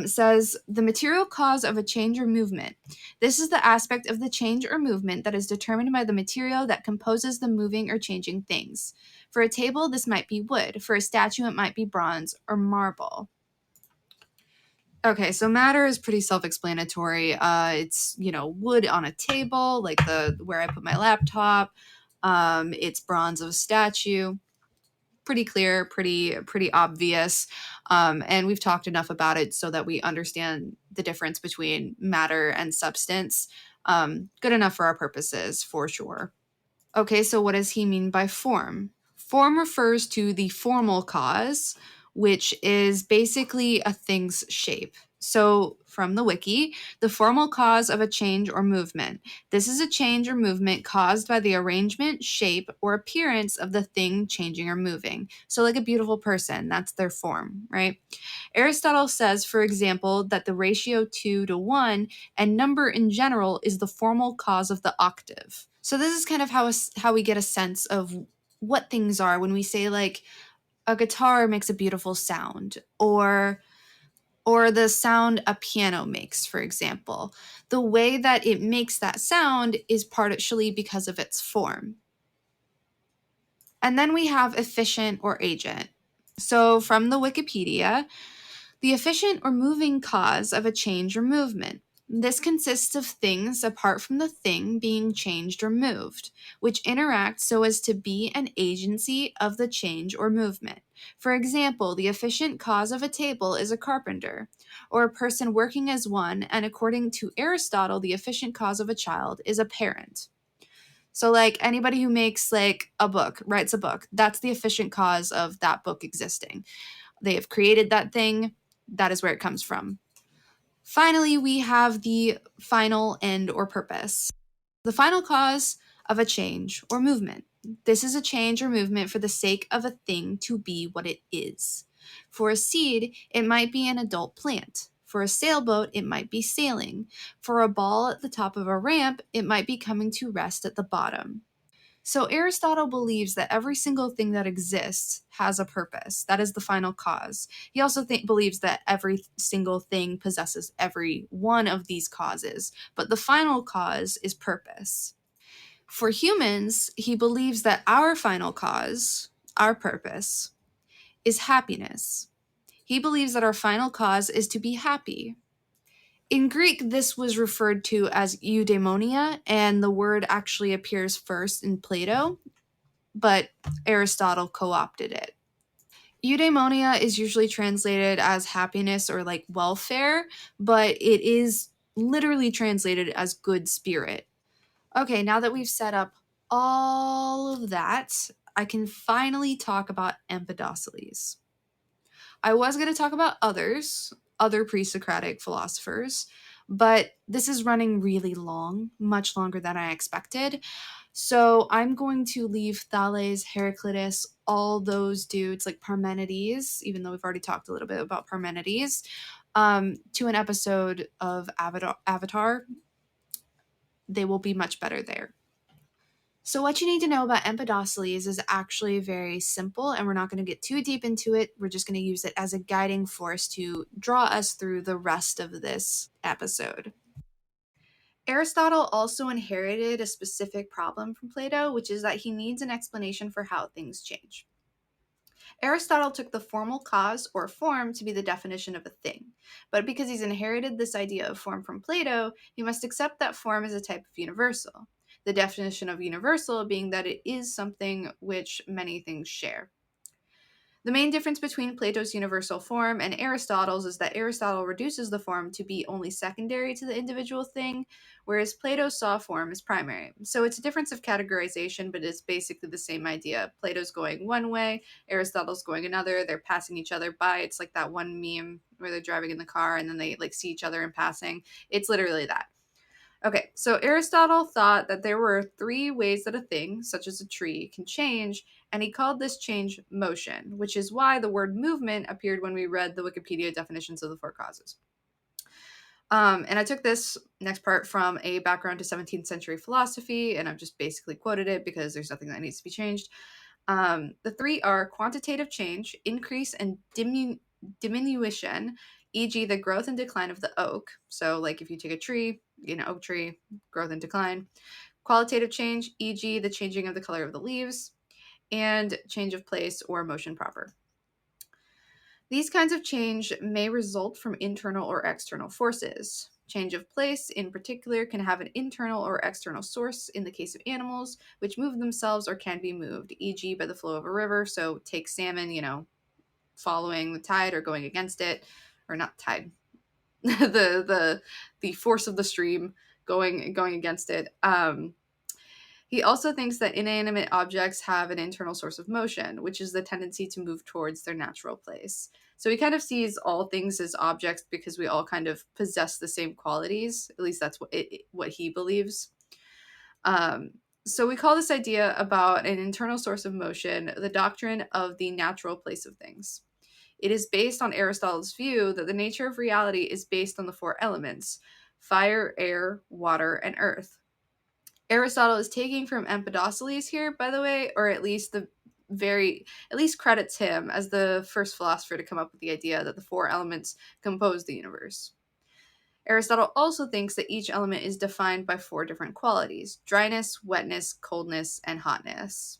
[SPEAKER 1] says the material cause of a change or movement. This is the aspect of the change or movement that is determined by the material that composes the moving or changing things. For a table, this might be wood. For a statue, it might be bronze or marble. Okay, so matter is pretty self-explanatory. It's, wood on a table, like where I put my laptop. It's bronze of a statue. Pretty clear, pretty obvious. And we've talked enough about it so that we understand the difference between matter and substance. Good enough for our purposes, for sure. Okay, so what does he mean by form? Form refers to the formal cause, which is basically a thing's shape. So, from the wiki, the formal cause of a change or movement. This is a change or movement caused by the arrangement, shape, or appearance of the thing changing or moving. So, like a beautiful person, that's their form, right? Aristotle says, for example, that the ratio 2 to 1 and number in general is the formal cause of the octave. So, this is kind of how we get a sense of what things are when we say, like, a guitar makes a beautiful sound, or the sound a piano makes, for example. The way that it makes that sound is partially because of its form. And then we have efficient or agent. So from the Wikipedia, the efficient or moving cause of a change or movement. This consists of things apart from the thing being changed or moved, which interact so as to be an agency of the change or movement. For example, the efficient cause of a table is a carpenter, or a person working as one, and according to Aristotle, the efficient cause of a child is a parent. So, like, anybody who makes, like, a book, writes a book, that's the efficient cause of that book existing. They have created that thing. That is where it comes from. Finally, we have the final end or purpose. The final cause of a change or movement. This is a change or movement for the sake of a thing to be what it is. For a seed, it might be an adult plant. For a sailboat, it might be sailing. For a ball at the top of a ramp, it might be coming to rest at the bottom. So Aristotle believes that every single thing that exists has a purpose. That is the final cause. He also believes that every single thing possesses every one of these causes, but the final cause is purpose. For humans, he believes that our final cause, our purpose, is happiness. He believes that our final cause is to be happy. In Greek, this was referred to as eudaimonia, and the word actually appears first in Plato, but Aristotle co-opted it. Eudaimonia is usually translated as happiness or like welfare, but it is literally translated as good spirit. Okay, now that we've set up all of that, I can finally talk about Empedocles. I was going to talk about other pre-Socratic philosophers, but this is running really long, much longer than I expected. So I'm going to leave Thales, Heraclitus, all those dudes, like Parmenides, even though we've already talked a little bit about Parmenides, to an episode of Avatar. They will be much better there. So what you need to know about Empedocles is actually very simple, and we're not going to get too deep into it. We're just going to use it as a guiding force to draw us through the rest of this episode. Aristotle also inherited a specific problem from Plato, which is that he needs an explanation for how things change. Aristotle took the formal cause or form to be the definition of a thing, but because he's inherited this idea of form from Plato, he must accept that form is a type of universal. The definition of universal being that it is something which many things share. The main difference between Plato's universal form and Aristotle's is that Aristotle reduces the form to be only secondary to the individual thing, whereas Plato saw form as primary. So it's a difference of categorization, but it's basically the same idea. Plato's going one way, Aristotle's going another. They're passing each other by. It's like that one meme where they're driving in the car and then they like see each other in passing. It's literally that. Okay, so Aristotle thought that there were three ways that a thing, such as a tree, can change, and he called this change motion, which is why the word movement appeared when we read the Wikipedia definitions of the four causes. And I took this next part from a background to 17th century philosophy, and I've just basically quoted it because there's nothing that needs to be changed. The three are quantitative change, increase, and diminution, e.g., the growth and decline of the oak. So, like if you take a tree, an oak tree, growth and decline. Qualitative change, e.g., the changing of the color of the leaves, and change of place or motion proper. These kinds of change may result from internal or external forces. Change of place, in particular, can have an internal or external source in the case of animals, which move themselves or can be moved, e.g., by the flow of a river. So take salmon, following the tide or going against it, or not tide, the force of the stream going against it. He also thinks that inanimate objects have an internal source of motion, which is the tendency to move towards their natural place. So he kind of sees all things as objects because we all kind of possess the same qualities. At least that's what he believes. Um, so we call this idea about an internal source of motion the doctrine of the natural place of things. It is based on Aristotle's view that the nature of reality is based on the four elements: fire, air, water, and earth. Aristotle is taking from Empedocles here, by the way, or at least credits him as the first philosopher to come up with the idea that the four elements compose the universe. Aristotle also thinks that each element is defined by four different qualities: dryness, wetness, coldness, and hotness.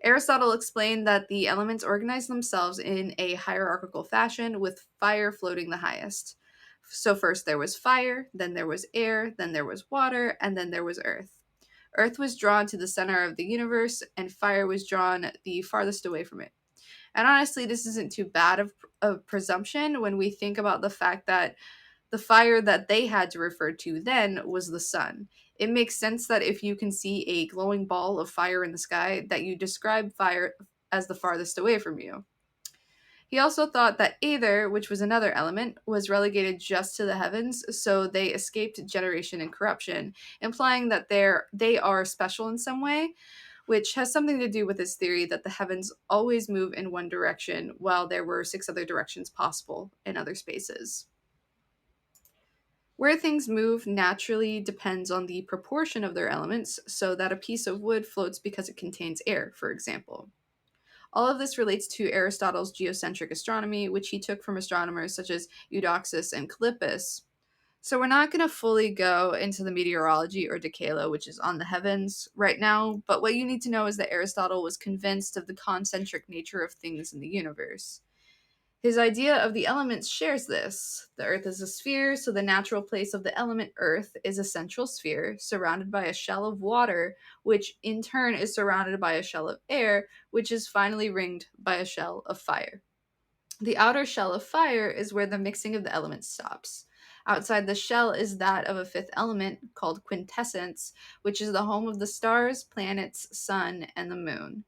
[SPEAKER 1] Aristotle explained that the elements organize themselves in a hierarchical fashion, with fire floating the highest. So first there was fire, then there was air, then there was water, and then there was earth. Earth was drawn to the center of the universe, and fire was drawn the farthest away from it. And honestly, this isn't too bad of a presumption when we think about the fact that the fire that they had to refer to then was the sun. It makes sense that if you can see a glowing ball of fire in the sky, that you describe fire as the farthest away from you. He also thought that aether, which was another element, was relegated just to the heavens, so they escaped generation and corruption, implying that they are special in some way, which has something to do with his theory that the heavens always move in one direction, while there were 6 other directions possible in other spaces. Where things move naturally depends on the proportion of their elements, so that a piece of wood floats because it contains air, for example. All of this relates to Aristotle's geocentric astronomy, which he took from astronomers such as Eudoxus and Callippus. So we're not going to fully go into the meteorology or decala, which is on the heavens right now, but what you need to know is that Aristotle was convinced of the concentric nature of things in the universe. His idea of the elements shares this. The Earth is a sphere, so the natural place of the element Earth is a central sphere surrounded by a shell of water, which in turn is surrounded by a shell of air, which is finally ringed by a shell of fire. The outer shell of fire is where the mixing of the elements stops. Outside the shell is that of a fifth element called quintessence, which is the home of the stars, planets, sun, and the moon.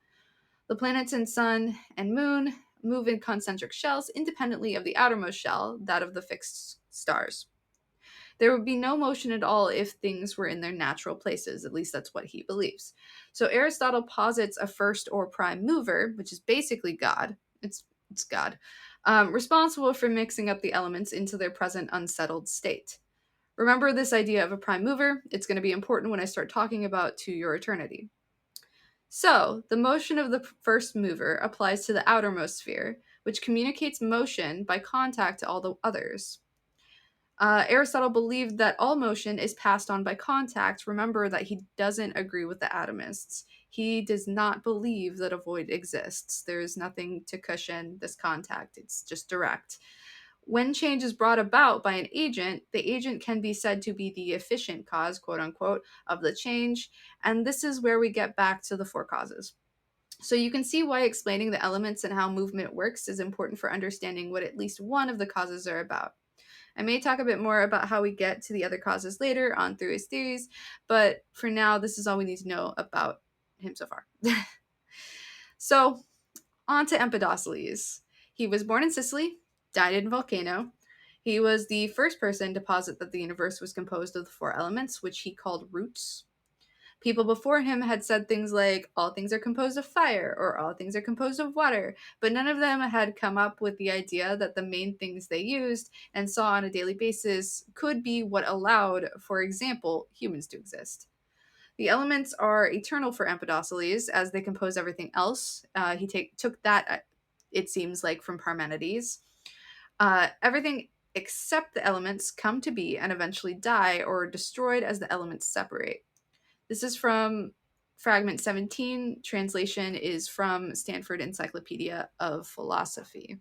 [SPEAKER 1] The planets and sun and moon move in concentric shells independently of the outermost shell, that of the fixed stars. There would be no motion at all if things were in their natural places, at least that's what he believes. So Aristotle posits a first or prime mover, which is basically God. It's God, responsible for mixing up the elements into their present unsettled state. Remember this idea of a prime mover. It's going to be important when I start talking about To Your Eternity. So, the motion of the first mover applies to the outermost sphere, which communicates motion by contact to all the others. Aristotle believed that all motion is passed on by contact. Remember that he doesn't agree with the atomists. He does not believe that a void exists. There is nothing to cushion this contact, it's just direct. When change is brought about by an agent, the agent can be said to be the efficient cause, quote unquote, of the change. And this is where we get back to the four causes. So you can see why explaining the elements and how movement works is important for understanding what at least one of the causes are about. I may talk a bit more about how we get to the other causes later on through his theories, but for now, this is all we need to know about him so far. So, on to Empedocles. He was born in Sicily, died in a volcano. He was the first person to posit that the universe was composed of the four elements, which he called roots. People before him had said things like, all things are composed of fire, or all things are composed of water, but none of them had come up with the idea that the main things they used and saw on a daily basis could be what allowed, for example, humans to exist. The elements are eternal for Empedocles, as they compose everything else. He took that, it seems like, from Parmenides. Everything except the elements come to be and eventually die or are destroyed as the elements separate. This is from fragment 17. Translation is from Stanford Encyclopedia of Philosophy.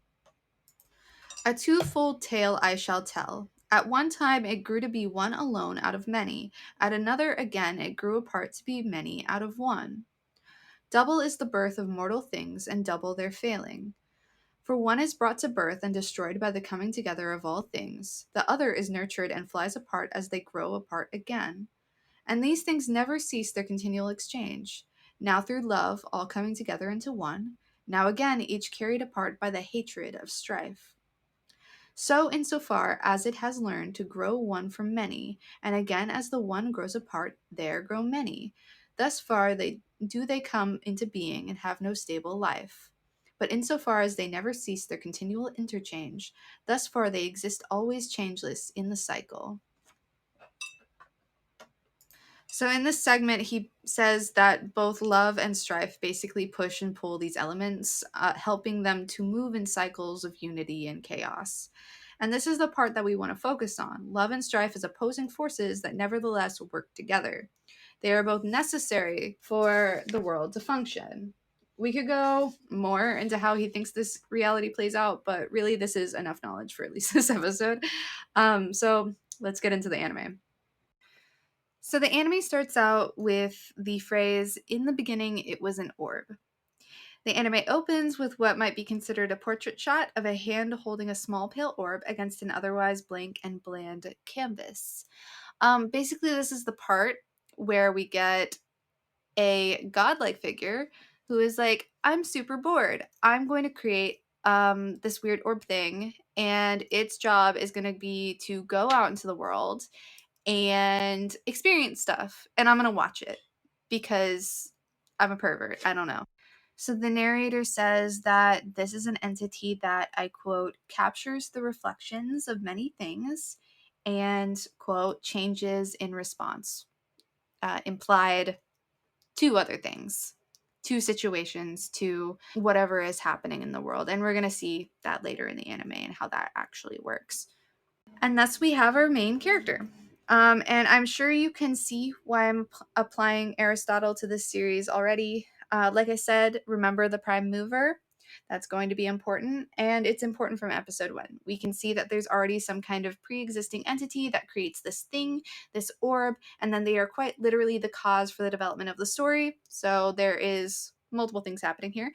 [SPEAKER 1] A twofold tale I shall tell. At one time it grew to be one alone out of many. At another again it grew apart to be many out of one. Double is the birth of mortal things, and double their failing. For one is brought to birth and destroyed by the coming together of all things. The other is nurtured and flies apart as they grow apart again. And these things never cease their continual exchange, now through love, all coming together into one, Now again, each carried apart by the hatred of strife. So, insofar as it has learned to grow one from many, and again as the one grows apart, there grow many. Thus far they come into being and have no stable life. But insofar as they never cease their continual interchange, thus far they exist always changeless in the cycle. So in this segment, he says that both love and strife basically push and pull these elements, helping them to move in cycles of unity and chaos. And this is the part that we want to focus on. Love and strife as opposing forces that nevertheless work together. They are both necessary for the world to function. We could go more into how he thinks this reality plays out, but really this is enough knowledge for at least this episode. So let's get into the anime. So the anime starts out with the phrase, "In the beginning, it was an orb." The anime opens with what might be considered a portrait shot of a hand holding a small pale orb against an otherwise blank and bland canvas. Basically, this is the part where we get a godlike figure who is like, I'm super bored. I'm going to create this weird orb thing, and its job is going to be to go out into the world and experience stuff, and I'm gonna watch it because I'm a pervert. I don't know. So the narrator says that this is an entity that, I quote, captures the reflections of many things and, quote, changes in response, implied to other things, to situations, to whatever is happening in the world. And we're going to see that later in the anime and how that actually works. And thus we have our main character. And I'm sure you can see why I'm applying Aristotle to this series already. Like I said, remember the prime mover. That's going to be important. And it's important from episode 1. We can see that there's already some kind of pre-existing entity that creates this thing, this orb, and then they are quite literally the cause for the development of the story. So there is multiple things happening here.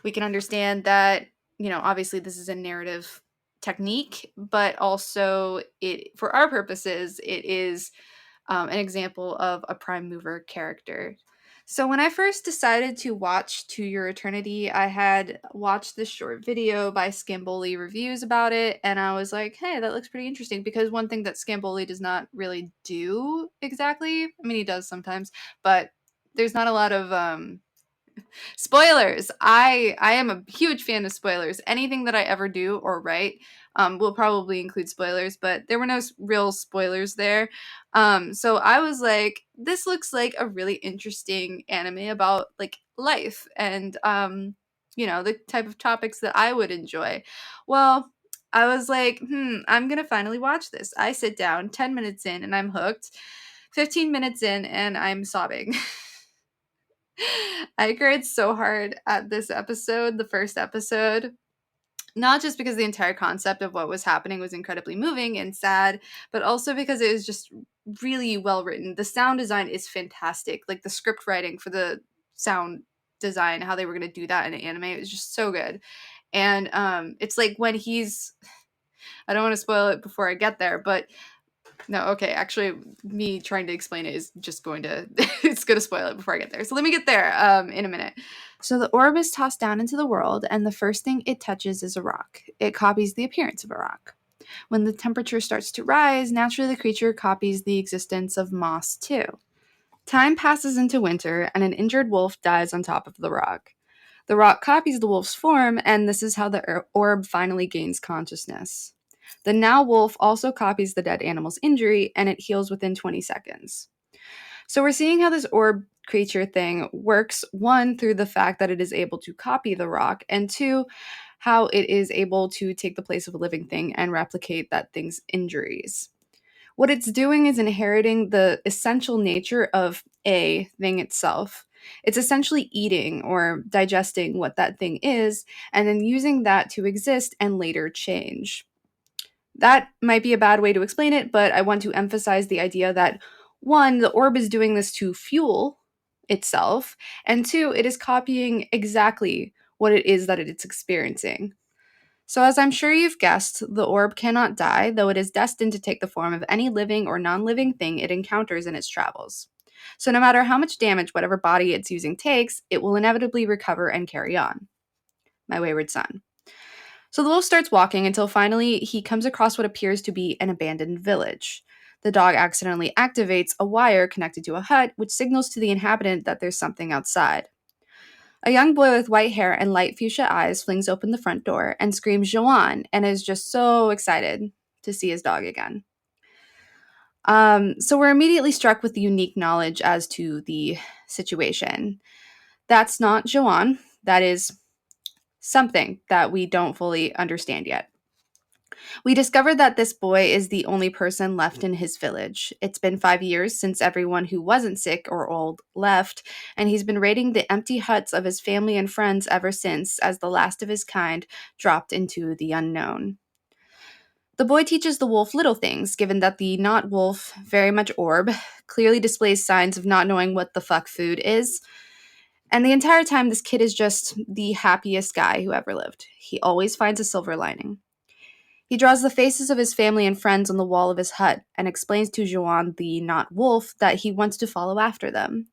[SPEAKER 1] We can understand that, obviously this is a narrative technique, but also for our purposes, it is an example of a prime mover character. So when I first decided to watch To Your Eternity, I had watched this short video by Scamboli Reviews about it, and I was like, hey, that looks pretty interesting, because one thing that Scamboli does not really do exactly, I mean, he does sometimes, but there's not a lot of spoilers. I am a huge fan of spoilers. Anything that I ever do or write will probably include spoilers, but there were no real spoilers there. So I was like, this looks like a really interesting anime about like life and the type of topics that I would enjoy. Well, I was like, I'm gonna finally watch this. I sit down 10 minutes in and I'm hooked. 15 minutes in and I'm sobbing. I cried so hard at this episode, the first episode. Not just because the entire concept of what was happening was incredibly moving and sad, but also because it was just really well written. The sound design is fantastic. Like the script writing for the sound design, how they were going to do that in an anime, it was just so good. And it's like when I don't want to spoil it before I get there, but no, okay. Actually, me trying to explain it is just going to it's going to spoil it before I get there. So let me get there in a minute. So the orb is tossed down into the world, and the first thing it touches is a rock. It copies the appearance of a rock. When the temperature starts to rise, naturally the creature copies the existence of moss too. Time passes into winter, and an injured wolf dies on top of the rock. The rock copies the wolf's form, and this is how the orb finally gains consciousness. The now wolf also copies the dead animal's injury, and it heals within 20 seconds. So we're seeing how this orb creature thing works, one, through the fact that it is able to copy the rock, and two, how it is able to take the place of a living thing and replicate that thing's injuries. What it's doing is inheriting the essential nature of a thing itself. It's essentially eating or digesting what that thing is, and then using that to exist and later change. That might be a bad way to explain it, but I want to emphasize the idea that one, the orb is doing this to fuel itself, and two, it is copying exactly what it is that it's experiencing. So, as I'm sure you've guessed, the orb cannot die, though it is destined to take the form of any living or non living thing it encounters in its travels. So, no matter how much damage whatever body it's using takes, it will inevitably recover and carry on. my wayward son. So the wolf starts walking until finally he comes across what appears to be an abandoned village. The dog accidentally activates a wire connected to a hut, which signals to the inhabitant that there's something outside. A young boy with white hair and light fuchsia eyes flings open the front door and screams "Joanne" and is just so excited to see his dog again. So we're immediately struck with the unique knowledge as to the situation. That's not Joanne. That is something that we don't fully understand yet. We discovered that this boy is the only person left in his village. It's been 5 years since everyone who wasn't sick or old left, and he's been raiding the empty huts of his family and friends ever since, as the last of his kind dropped into the unknown. The boy teaches the wolf little things, given that the not wolf, very much orb, clearly displays signs of not knowing what the fuck food is. And the entire time, this kid is just the happiest guy who ever lived. He always finds a silver lining. He draws the faces of his family and friends on the wall of his hut and explains to Joanne, the not wolf, that he wants to follow after them.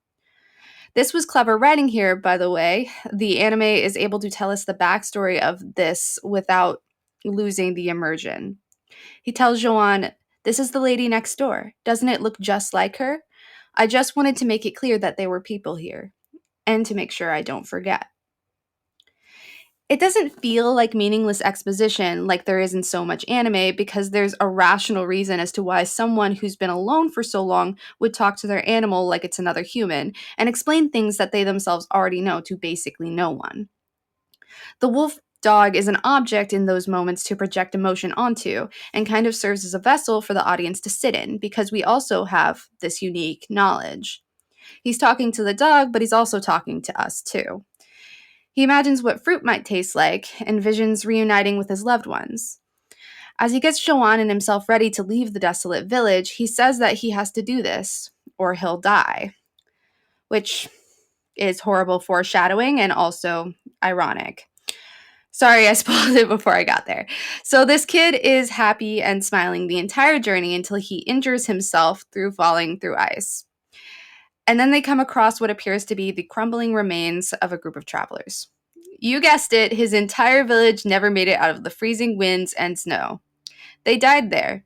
[SPEAKER 1] This was clever writing here, by the way. The anime is able to tell us the backstory of this without losing the immersion. He tells Joanne, "This is the lady next door. Doesn't it look just like her? I just wanted to make it clear that there were people here, and to make sure I don't forget." It doesn't feel like meaningless exposition like there is in so much anime, because there's a rational reason as to why someone who's been alone for so long would talk to their animal like it's another human and explain things that they themselves already know to basically no one. The wolf dog is an object in those moments to project emotion onto, and kind of serves as a vessel for the audience to sit in, because we also have this unique knowledge. He's talking to the dog, but he's also talking to us too. He imagines what fruit might taste like, and envisions reuniting with his loved ones. As he gets Joanne and himself ready to leave the desolate village, he says that he has to do this, or he'll die. Which is horrible foreshadowing and also ironic. Sorry, I spoiled it before I got there. So this kid is happy and smiling the entire journey until he injures himself through falling through ice. And then they come across what appears to be the crumbling remains of a group of travelers. You guessed it, his entire village never made it out of the freezing winds and snow. They died there.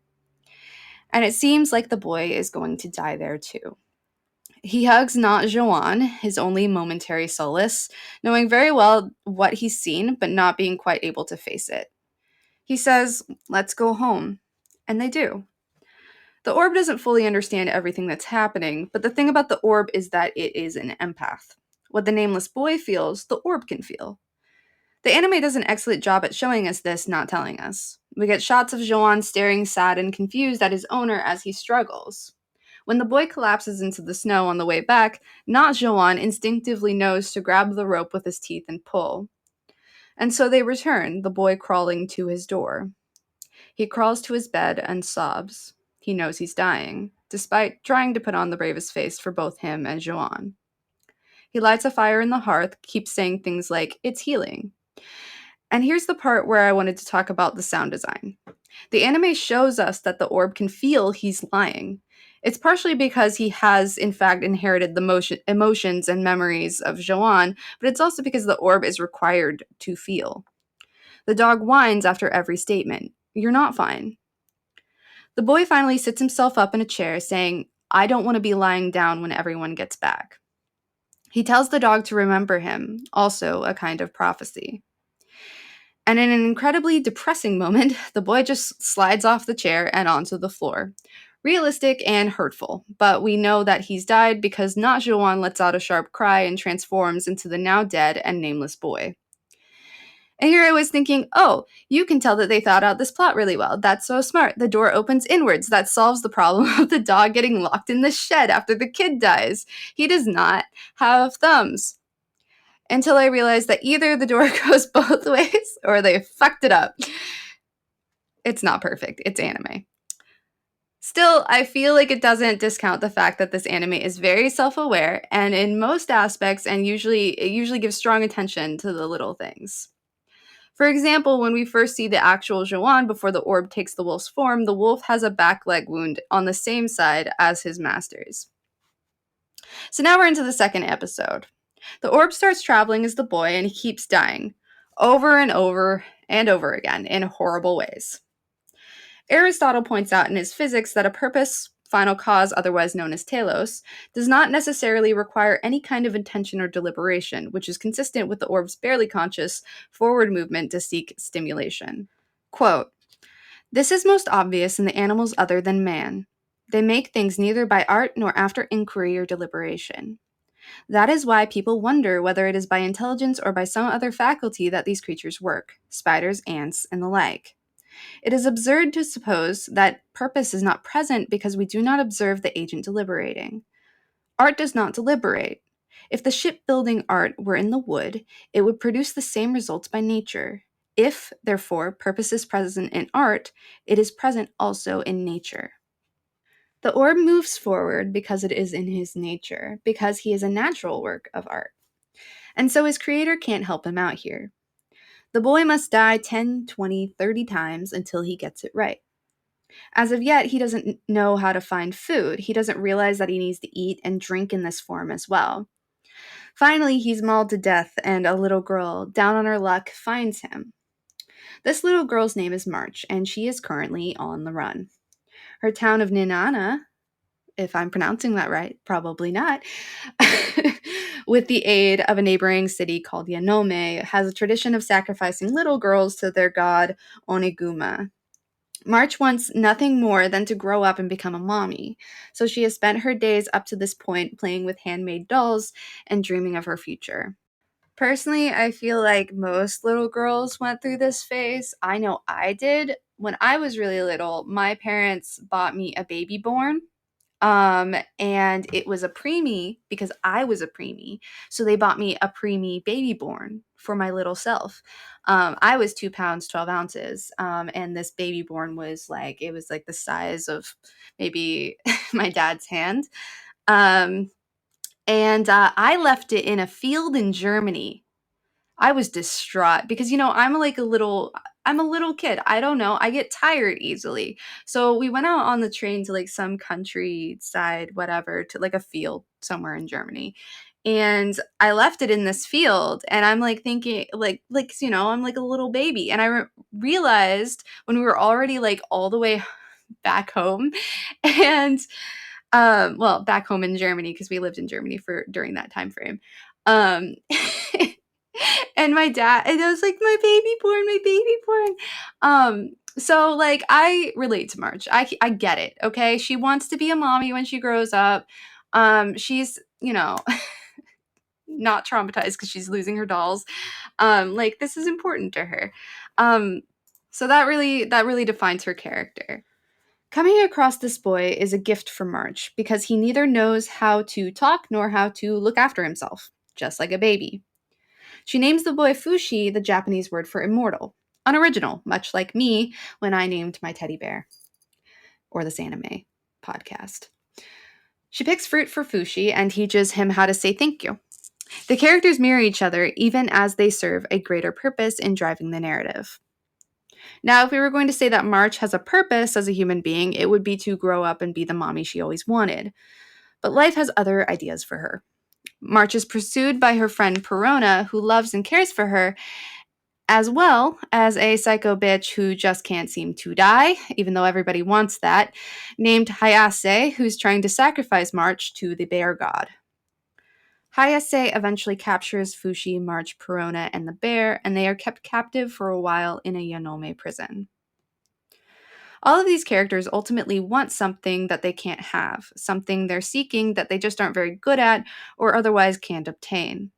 [SPEAKER 1] And it seems like the boy is going to die there too. He hugs not Joanne, his only momentary solace, knowing very well what he's seen, but not being quite able to face it. He says, "Let's go home." And they do. The orb doesn't fully understand everything that's happening, but the thing about the orb is that it is an empath. What the nameless boy feels, the orb can feel. The anime does an excellent job at showing us this, not telling us. We get shots of Joanne staring sad and confused at his owner as he struggles. When the boy collapses into the snow on the way back, not Joanne instinctively knows to grab the rope with his teeth and pull. And so they return, the boy crawling to his door. He crawls to his bed and sobs. He knows he's dying, despite trying to put on the bravest face for both him and Joanne. He lights a fire in the hearth, keeps saying things like, "It's healing." And here's the part where I wanted to talk about the sound design. The anime shows us that the orb can feel he's lying. It's partially because he has, in fact, inherited the emotions and memories of Joanne, but it's also because the orb is required to feel. The dog whines after every statement. "You're not fine." The boy finally sits himself up in a chair, saying, "I don't want to be lying down when everyone gets back." He tells the dog to remember him, also a kind of prophecy. And in an incredibly depressing moment, the boy just slides off the chair and onto the floor. Realistic and hurtful, but we know that he's died because not Joanne lets out a sharp cry and transforms into the now dead and nameless boy. And here I was thinking, oh, you can tell that they thought out this plot really well. That's so smart. The door opens inwards. That solves the problem of the dog getting locked in the shed after the kid dies. He does not have thumbs. Until I realized that either the door goes both ways or they fucked it up. It's not perfect. It's anime. Still, I feel like it doesn't discount the fact that this anime is very self-aware and in most aspects, and it usually gives strong attention to the little things. For example, when we first see the actual Joanne before the orb takes the wolf's form, the wolf has a back leg wound on the same side as his master's. So now we're into the second episode. The orb starts traveling as the boy and he keeps dying. over and over and over again in horrible ways. Aristotle points out in his Physics that a purpose, final cause, otherwise known as telos, does not necessarily require any kind of intention or deliberation, which is consistent with the orb's barely conscious forward movement to seek stimulation. Quote, "This is most obvious in the animals other than man. They make things neither by art nor after inquiry or deliberation. That is why people wonder whether it is by intelligence or by some other faculty that these creatures work, spiders, ants, and the like. It is absurd to suppose that purpose is not present because we do not observe the agent deliberating. Art does not deliberate. If the shipbuilding art were in the wood, it would produce the same results by nature. If, therefore, purpose is present in art, it is present also in nature." The orb moves forward because it is in his nature, because he is a natural work of art. And so his creator can't help him out here. The boy must die 10, 20, 30 times until he gets it right. As of yet, he doesn't know how to find food. He doesn't realize that he needs to eat and drink in this form as well. Finally, he's mauled to death, and a little girl, down on her luck, finds him. This little girl's name is March, and she is currently on the run. Her town of Ninana, if I'm pronouncing that right, probably not, with the aid of a neighboring city called Yanome, has a tradition of sacrificing little girls to their god Oniguma. March wants nothing more than to grow up and become a mommy, so she has spent her days up to this point playing with handmade dolls and dreaming of her future. Personally, I feel like most little girls went through this phase. I know I did. When I was really little, my parents bought me a baby born. And it was a preemie because I was a preemie. So they bought me a preemie baby born for my little self. I was 2 pounds, 12 ounces. And this baby born was like, it was like the size of maybe my dad's hand. And I left it in a field in Germany. I was distraught because, I'm a little kid. I don't know. I get tired easily. So we went out on the train to like some countryside, whatever, to like a field somewhere in Germany. And I left it in this field and I'm like thinking I'm like a little baby. And I realized when we were already like all the way back home and back home in Germany because we lived in Germany for during that time frame. Um and my dad, and I was like, my baby born, my baby born. So like I relate to March. I get it, okay? She wants to be a mommy when she grows up. She's, not traumatized because she's losing her dolls. Like this is important to her. So that really defines her character. Coming across this boy is a gift for March because he neither knows how to talk nor how to look after himself, just like a baby. She names the boy Fushi, the Japanese word for immortal. Unoriginal, much like me when I named my teddy bear. Or this anime podcast. She picks fruit for Fushi and teaches him how to say thank you. The characters mirror each other even as they serve a greater purpose in driving the narrative. Now, if we were going to say that March has a purpose as a human being, it would be to grow up and be the mommy she always wanted. But life has other ideas for her. March is pursued by her friend Perona, who loves and cares for her, as well as a psycho bitch who just can't seem to die, even though everybody wants that, named Hayase, who's trying to sacrifice March to the bear god. Hayase eventually captures Fushi, March, Perona, and the bear, and they are kept captive for a while in a Yanome prison. All of these characters ultimately want something that they can't have, something they're seeking that they just aren't very good at or otherwise can't obtain.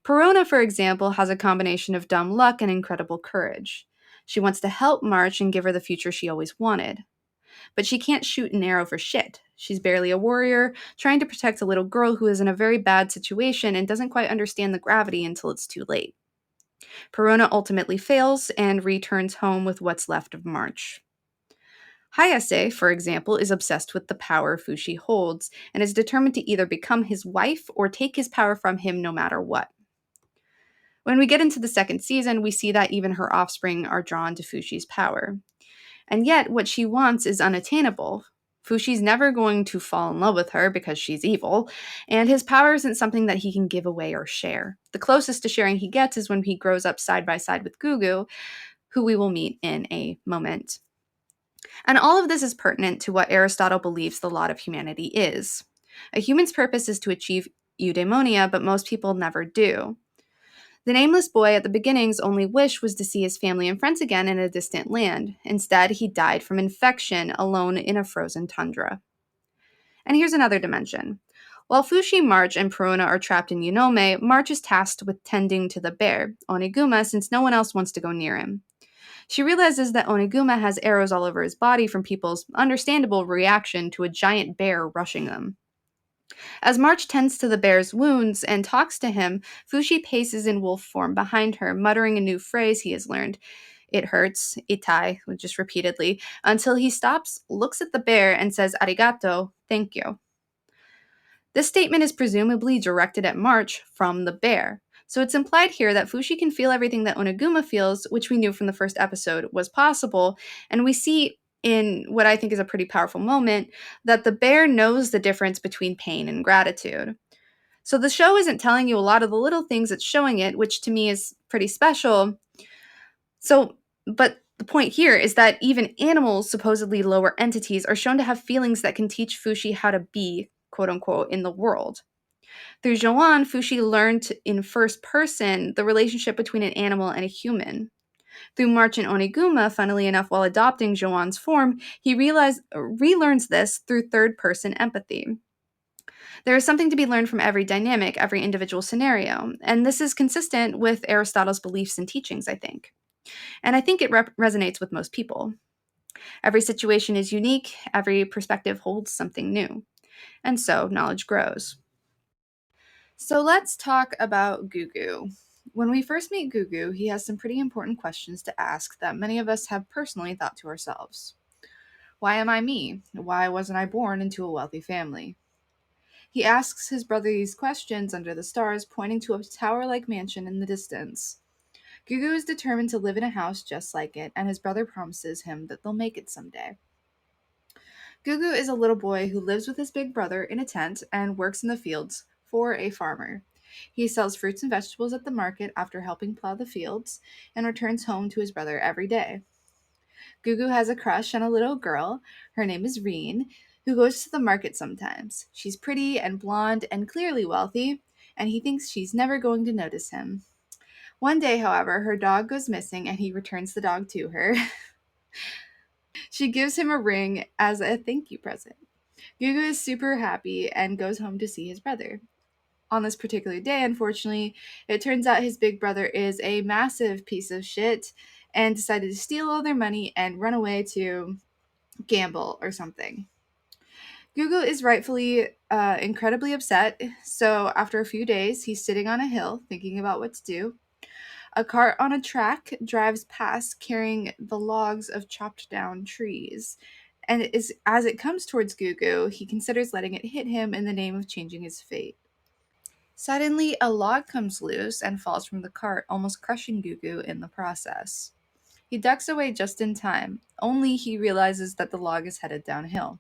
[SPEAKER 1] Perona, for example, has a combination of dumb luck and incredible courage. She wants to help March and give her the future she always wanted. But she can't shoot an arrow for shit. She's barely a warrior, trying to protect a little girl who is in a very bad situation and doesn't quite understand the gravity until it's too late. Perona ultimately fails and returns home with what's left of March. Hayase, for example, is obsessed with the power Fushi holds and is determined to either become his wife or take his power from him no matter what. When we get into the second season, we see that even her offspring are drawn to Fushi's power. And yet, what she wants is unattainable. Fushi's never going to fall in love with her because she's evil, and his power isn't something that he can give away or share. The closest to sharing he gets is when he grows up side by side with Gugu, who we will meet in a moment. And all of this is pertinent to what Aristotle believes the lot of humanity is. A human's purpose is to achieve eudaimonia, but most people never do. The nameless boy at the beginning's only wish was to see his family and friends again in a distant land. Instead, he died from infection alone in a frozen tundra. And here's another dimension. While Fushi, March, and Perona are trapped in Yonome, March is tasked with tending to the bear, Oniguma, since no one else wants to go near him. She realizes that Oniguma has arrows all over his body from people's understandable reaction to a giant bear rushing them. As March tends to the bear's wounds and talks to him, Fushi paces in wolf form behind her, muttering a new phrase he has learned. It hurts, itai, just repeatedly, until he stops, looks at the bear, and says arigato, thank you. This statement is presumably directed at March from the bear. So it's implied here that Fushi can feel everything that Oniguma feels, which we knew from the first episode was possible, and we see in what I think is a pretty powerful moment that the bear knows the difference between pain and gratitude. So the show isn't telling you a lot of the little things, it's showing it, which to me is pretty special. But the point here is that even animals, supposedly lower entities, are shown to have feelings that can teach Fushi how to be, quote unquote, in the world. Through Joan, Fushi learned in first person the relationship between an animal and a human. Through March and Oniguma, funnily enough, while adopting Joan's form, he relearns this through third person empathy. There is something to be learned from every dynamic, every individual scenario, and this is consistent with Aristotle's beliefs and teachings, I think. And I think it resonates with most people. Every situation is unique, every perspective holds something new, and so knowledge grows. So let's talk about Gugu. When we first meet Gugu, he has some pretty important questions to ask that many of us have personally thought to ourselves. Why am I me? Why wasn't I born into a wealthy family? He asks his brother these questions under the stars, pointing to a tower-like mansion in the distance. Gugu is determined to live in a house just like it, and his brother promises him that they'll make it someday. Gugu is a little boy who lives with his big brother in a tent and works in the fields for a farmer. He sells fruits and vegetables at the market after helping plow the fields and returns home to his brother every day. Gugu has a crush on a little girl. Her name is Reen, who goes to the market sometimes. She's pretty and blonde and clearly wealthy, and he thinks she's never going to notice him. One day, however, her dog goes missing and he returns the dog to her. She gives him a ring as a thank you present. Gugu is super happy and goes home to see his brother. On this particular day, unfortunately, it turns out his big brother is a massive piece of shit and decided to steal all their money and run away to gamble or something. Gugu is rightfully incredibly upset, so after a few days, he's sitting on a hill thinking about what to do. A cart on a track drives past carrying the logs of chopped down trees. And as it comes towards Gugu, he considers letting it hit him in the name of changing his fate. Suddenly, a log comes loose and falls from the cart, almost crushing Gugu in the process. He ducks away just in time, only he realizes that the log is headed downhill.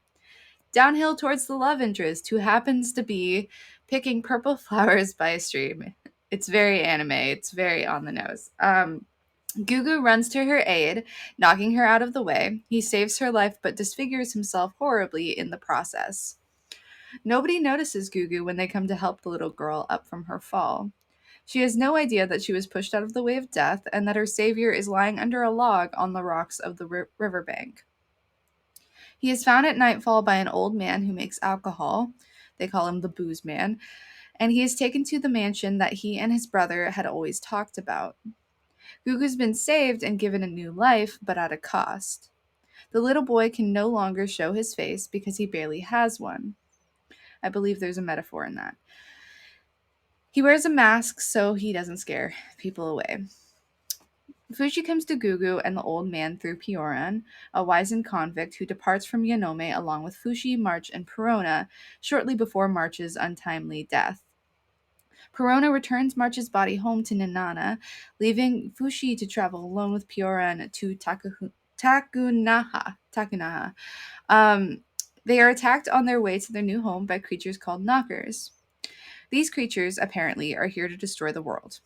[SPEAKER 1] Downhill towards the love interest, who happens to be picking purple flowers by a stream. It's very anime. It's very on the nose. Gugu runs to her aid, knocking her out of the way. He saves her life but disfigures himself horribly in the process. Nobody notices Gugu when they come to help the little girl up from her fall. She has no idea that she was pushed out of the way of death and that her savior is lying under a log on the rocks of the riverbank. He is found at nightfall by an old man who makes alcohol. They call him the booze man. And he is taken to the mansion that he and his brother had always talked about. Gugu's been saved and given a new life, but at a cost. The little boy can no longer show his face because he barely has one. I believe there's a metaphor in that. He wears a mask so he doesn't scare people away. Fushi comes to Gugu and the old man through Pioran, a wizened convict who departs from Yonome along with Fushi, March, and Perona shortly before March's untimely death. Perona returns March's body home to Ninana, leaving Fushi to travel alone with Pioran to Takunaha. They are attacked on their way to their new home by creatures called knockers. These creatures, apparently, are here to destroy the world.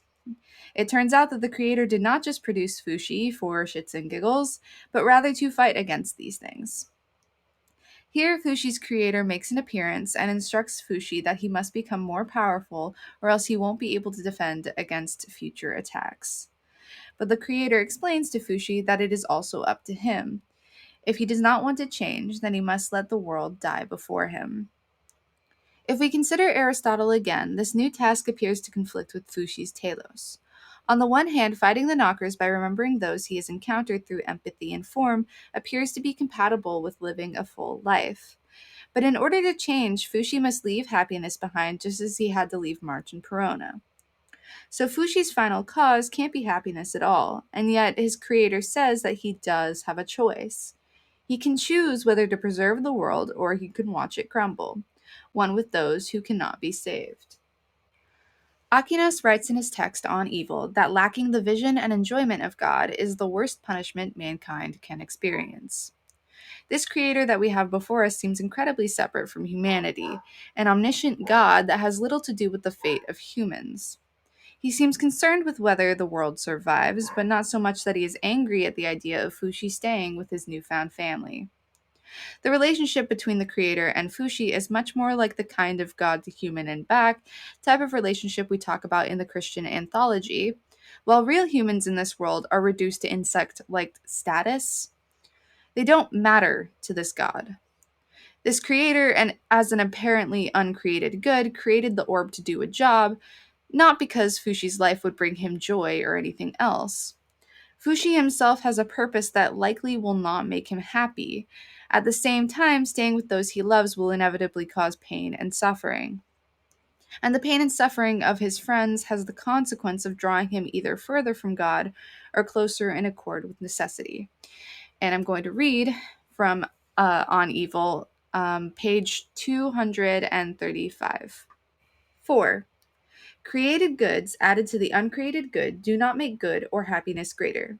[SPEAKER 1] It turns out that the creator did not just produce Fushi for shits and giggles, but rather to fight against these things. Here, Fushi's creator makes an appearance and instructs Fushi that he must become more powerful or else he won't be able to defend against future attacks. But the creator explains to Fushi that it is also up to him. If he does not want to change, then he must let the world die before him. If we consider Aristotle again, this new task appears to conflict with Fushi's telos. On the one hand, fighting the knockers by remembering those he has encountered through empathy and form appears to be compatible with living a full life. But in order to change, Fushi must leave happiness behind just as he had to leave March and Perona. So Fushi's final cause can't be happiness at all, and yet his creator says that he does have a choice. He can choose whether to preserve the world or he can watch it crumble, one with those who cannot be saved. Aquinas writes in his text on evil that lacking the vision and enjoyment of God is the worst punishment mankind can experience. This creator that we have before us seems incredibly separate from humanity, an omniscient God that has little to do with the fate of humans. He seems concerned with whether the world survives, but not so much that he is angry at the idea of Fushi staying with his newfound family. The relationship between the creator and Fushi is much more like the kind of God to human and back type of relationship we talk about in the Christian anthology. While real humans in this world are reduced to insect like status, they don't matter to this God. This creator, and as an apparently uncreated good, created the orb to do a job, not because Fushi's life would bring him joy or anything else. Fushi himself has a purpose that likely will not make him happy. At the same time, staying with those he loves will inevitably cause pain and suffering. And the pain and suffering of his friends has the consequence of drawing him either further from God or closer in accord with necessity. And I'm going to read from On Evil, page 235. 4. Created goods added to the uncreated good do not make good or happiness greater.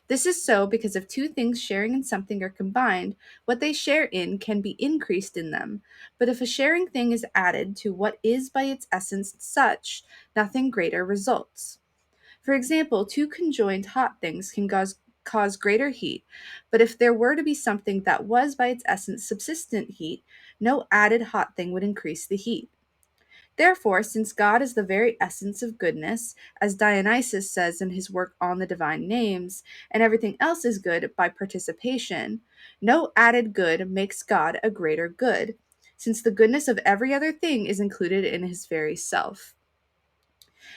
[SPEAKER 1] This is so because if two things sharing in something are combined, what they share in can be increased in them. But if a sharing thing is added to what is by its essence such, nothing greater results. For example, two conjoined hot things can cause greater heat, but if there were to be something that was by its essence subsistent heat, no added hot thing would increase the heat. Therefore, since God is the very essence of goodness, as Dionysius says in his work on the divine names, and everything else is good by participation, no added good makes God a greater good, since the goodness of every other thing is included in his very self.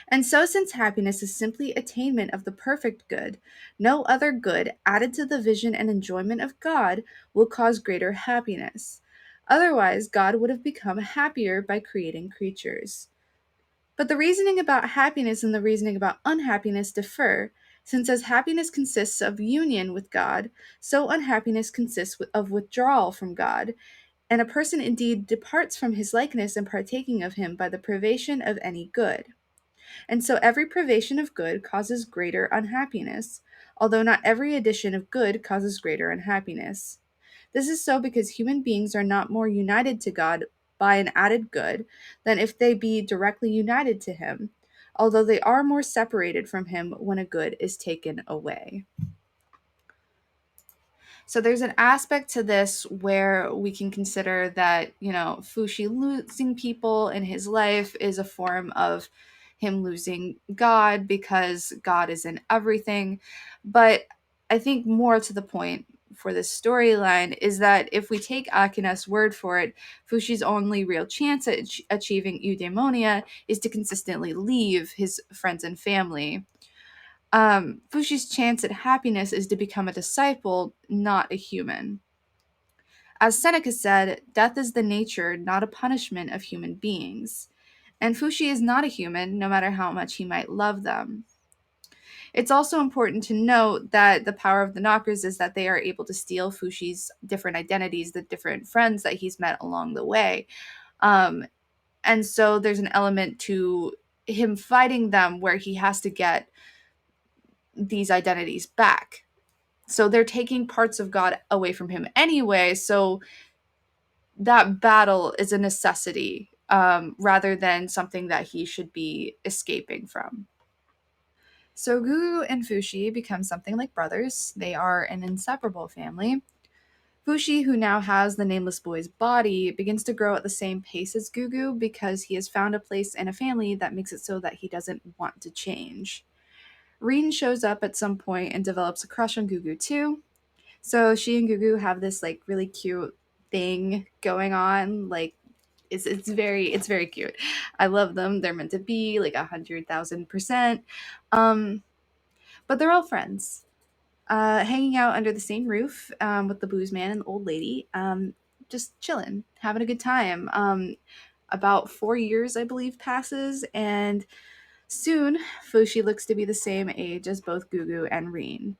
[SPEAKER 1] And so, since happiness is simply attainment of the perfect good, no other good added to the vision and enjoyment of God will cause greater happiness. Otherwise, God would have become happier by creating creatures. But the reasoning about happiness and the reasoning about unhappiness differ, since as happiness consists of union with God, so unhappiness consists of withdrawal from God, and a person indeed departs from his likeness and partaking of him by the privation of any good. And so every privation of good causes greater unhappiness, although not every addition of good causes greater unhappiness. This is so because human beings are not more united to God by an added good than if they be directly united to him, although they are more separated from him when a good is taken away. So there's an aspect to this where we can consider that, Fushi losing people in his life is a form of him losing God because God is in everything. But I think more to the point for this storyline is that if we take Aquinas' word for it, Fushi's only real chance at achieving eudaimonia is to consistently leave his friends and family. Fushi's chance at happiness is to become a disciple, not a human. As Seneca said, death is the nature, not a punishment of human beings. And Fushi is not a human, no matter how much he might love them. It's also important to note that the power of the knockers is that they are able to steal Fushi's different identities, the different friends that he's met along the way. And so there's an element to him fighting them where he has to get these identities back. So they're taking parts of God away from him anyway. So that battle is a necessity, rather than something that he should be escaping from. So Gugu and Fushi become something like brothers. They are an inseparable family. Fushi, who now has the nameless boy's body, begins to grow at the same pace as Gugu because he has found a place in a family that makes it so that he doesn't want to change. Rin shows up at some point and develops a crush on Gugu too. So she and Gugu have this like really cute thing going on. Like it's very cute. I love them. They're meant to be like 100,000%. But they're all friends, hanging out under the same roof, with the booze man and the old lady, just chilling, having a good time. About 4 years, I believe, passes, and soon Fushi looks to be the same age as both Gugu and Rin.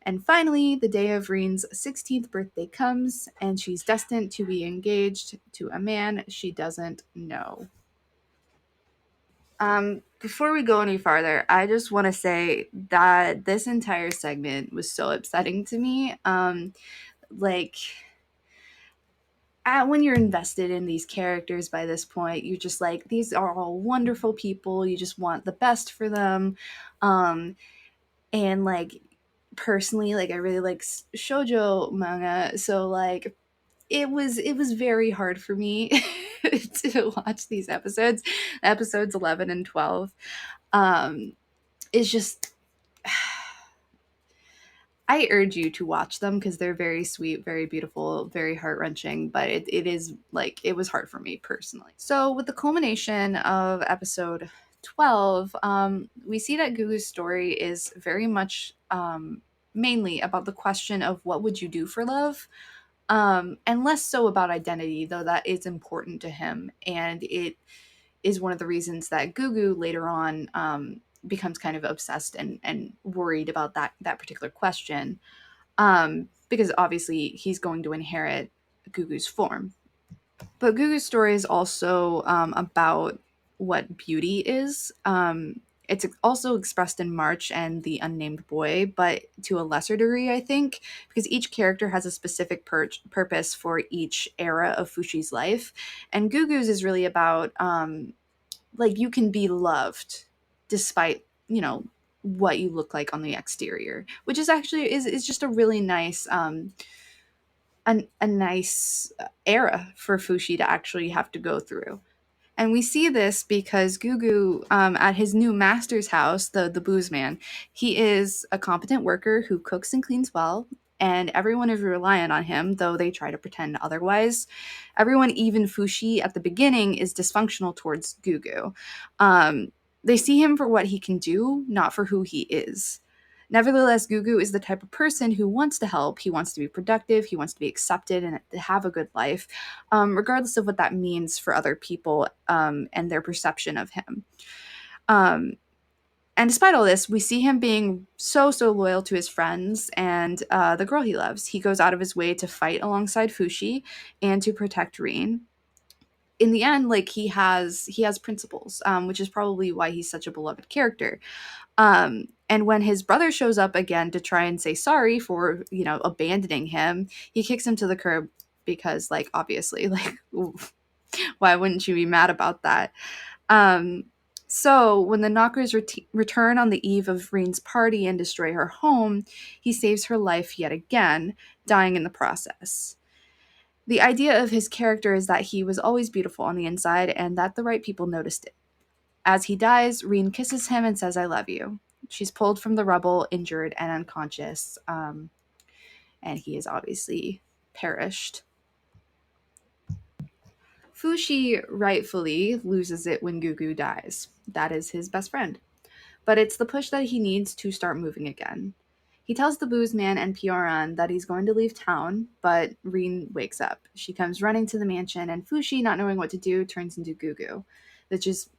[SPEAKER 1] And finally, the day of Rin's 16th birthday comes, and she's destined to be engaged to a man she doesn't know. Before we go any farther, I just want to say that this entire segment was so upsetting to me. Like, when you're invested in these characters by this point, you're just like, these are all wonderful people. You just want the best for them. And like, personally, like, I really like shoujo manga, so like, it was very hard for me to watch these episodes 11 and 12. It's just, I urge you to watch them because they're very sweet, very beautiful, very heart wrenching. But it is like, it was hard for me personally. So, with the culmination of episode 12, we see that Gugu's story is very much, mainly about the question of what would you do for love, and less so about identity, though that is important to him. And it is one of the reasons that Gugu later on, becomes kind of obsessed and worried about that particular question, because obviously he's going to inherit Gugu's form. But Gugu's story is also, about what beauty is. It's also expressed in March and the Unnamed Boy, but to a lesser degree, I think, because each character has a specific purpose for each era of Fushi's life. And Gugu's is really about, like, you can be loved despite, what you look like on the exterior, which is actually is just a really nice, a nice era for Fushi to actually have to go through. And we see this because Gugu, at his new master's house, the booze man, he is a competent worker who cooks and cleans well, and everyone is reliant on him, though they try to pretend otherwise. Everyone, even Fushi at the beginning, is dysfunctional towards Gugu. They see him for what he can do, not for who he is. Nevertheless, Gugu is the type of person who wants to help. He wants to be productive. He wants to be accepted and to have a good life, regardless of what that means for other people, and their perception of him. And despite all this, we see him being so loyal to his friends and, the girl he loves. He goes out of his way to fight alongside Fushi and to protect Rin. In the end, like, he has principles, which is probably why he's such a beloved character. And when his brother shows up again to try and say sorry for, abandoning him, he kicks him to the curb because, like, obviously, like, why wouldn't you be mad about that? So when the Knockers return on the eve of Rin's party and destroy her home, he saves her life yet again, dying in the process. The idea of his character is that he was always beautiful on the inside and that the right people noticed it. As he dies, Rin kisses him and says, "I love you." She's pulled from the rubble, injured and unconscious, and he is obviously perished. Fushi rightfully loses it when Gugu dies. That is his best friend. But it's the push that he needs to start moving again. He tells the booze man and Pioran that he's going to leave town, but Rin wakes up. She comes running to the mansion, and Fushi, not knowing what to do, turns into Gugu, which is,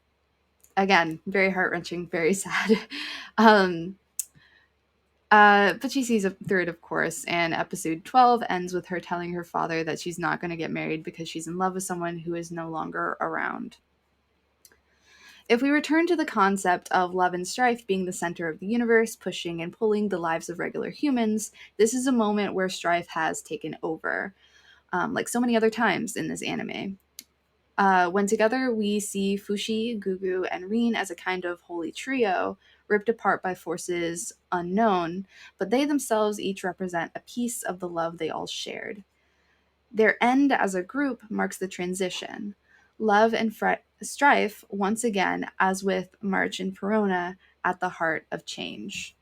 [SPEAKER 1] again, very heart-wrenching, very sad. But she sees through it, of course, and episode 12 ends with her telling her father that she's not going to get married because she's in love with someone who is no longer around. If we return to the concept of love and strife being the center of the universe, pushing and pulling the lives of regular humans, this is a moment where strife has taken over. like so many other times in this anime. When together, we see Fushi, Gugu, and Rin as a kind of holy trio, ripped apart by forces unknown, but they themselves each represent a piece of the love they all shared. Their end as a group marks the transition. Love and strife, once again, as with March and Perona, at the heart of change.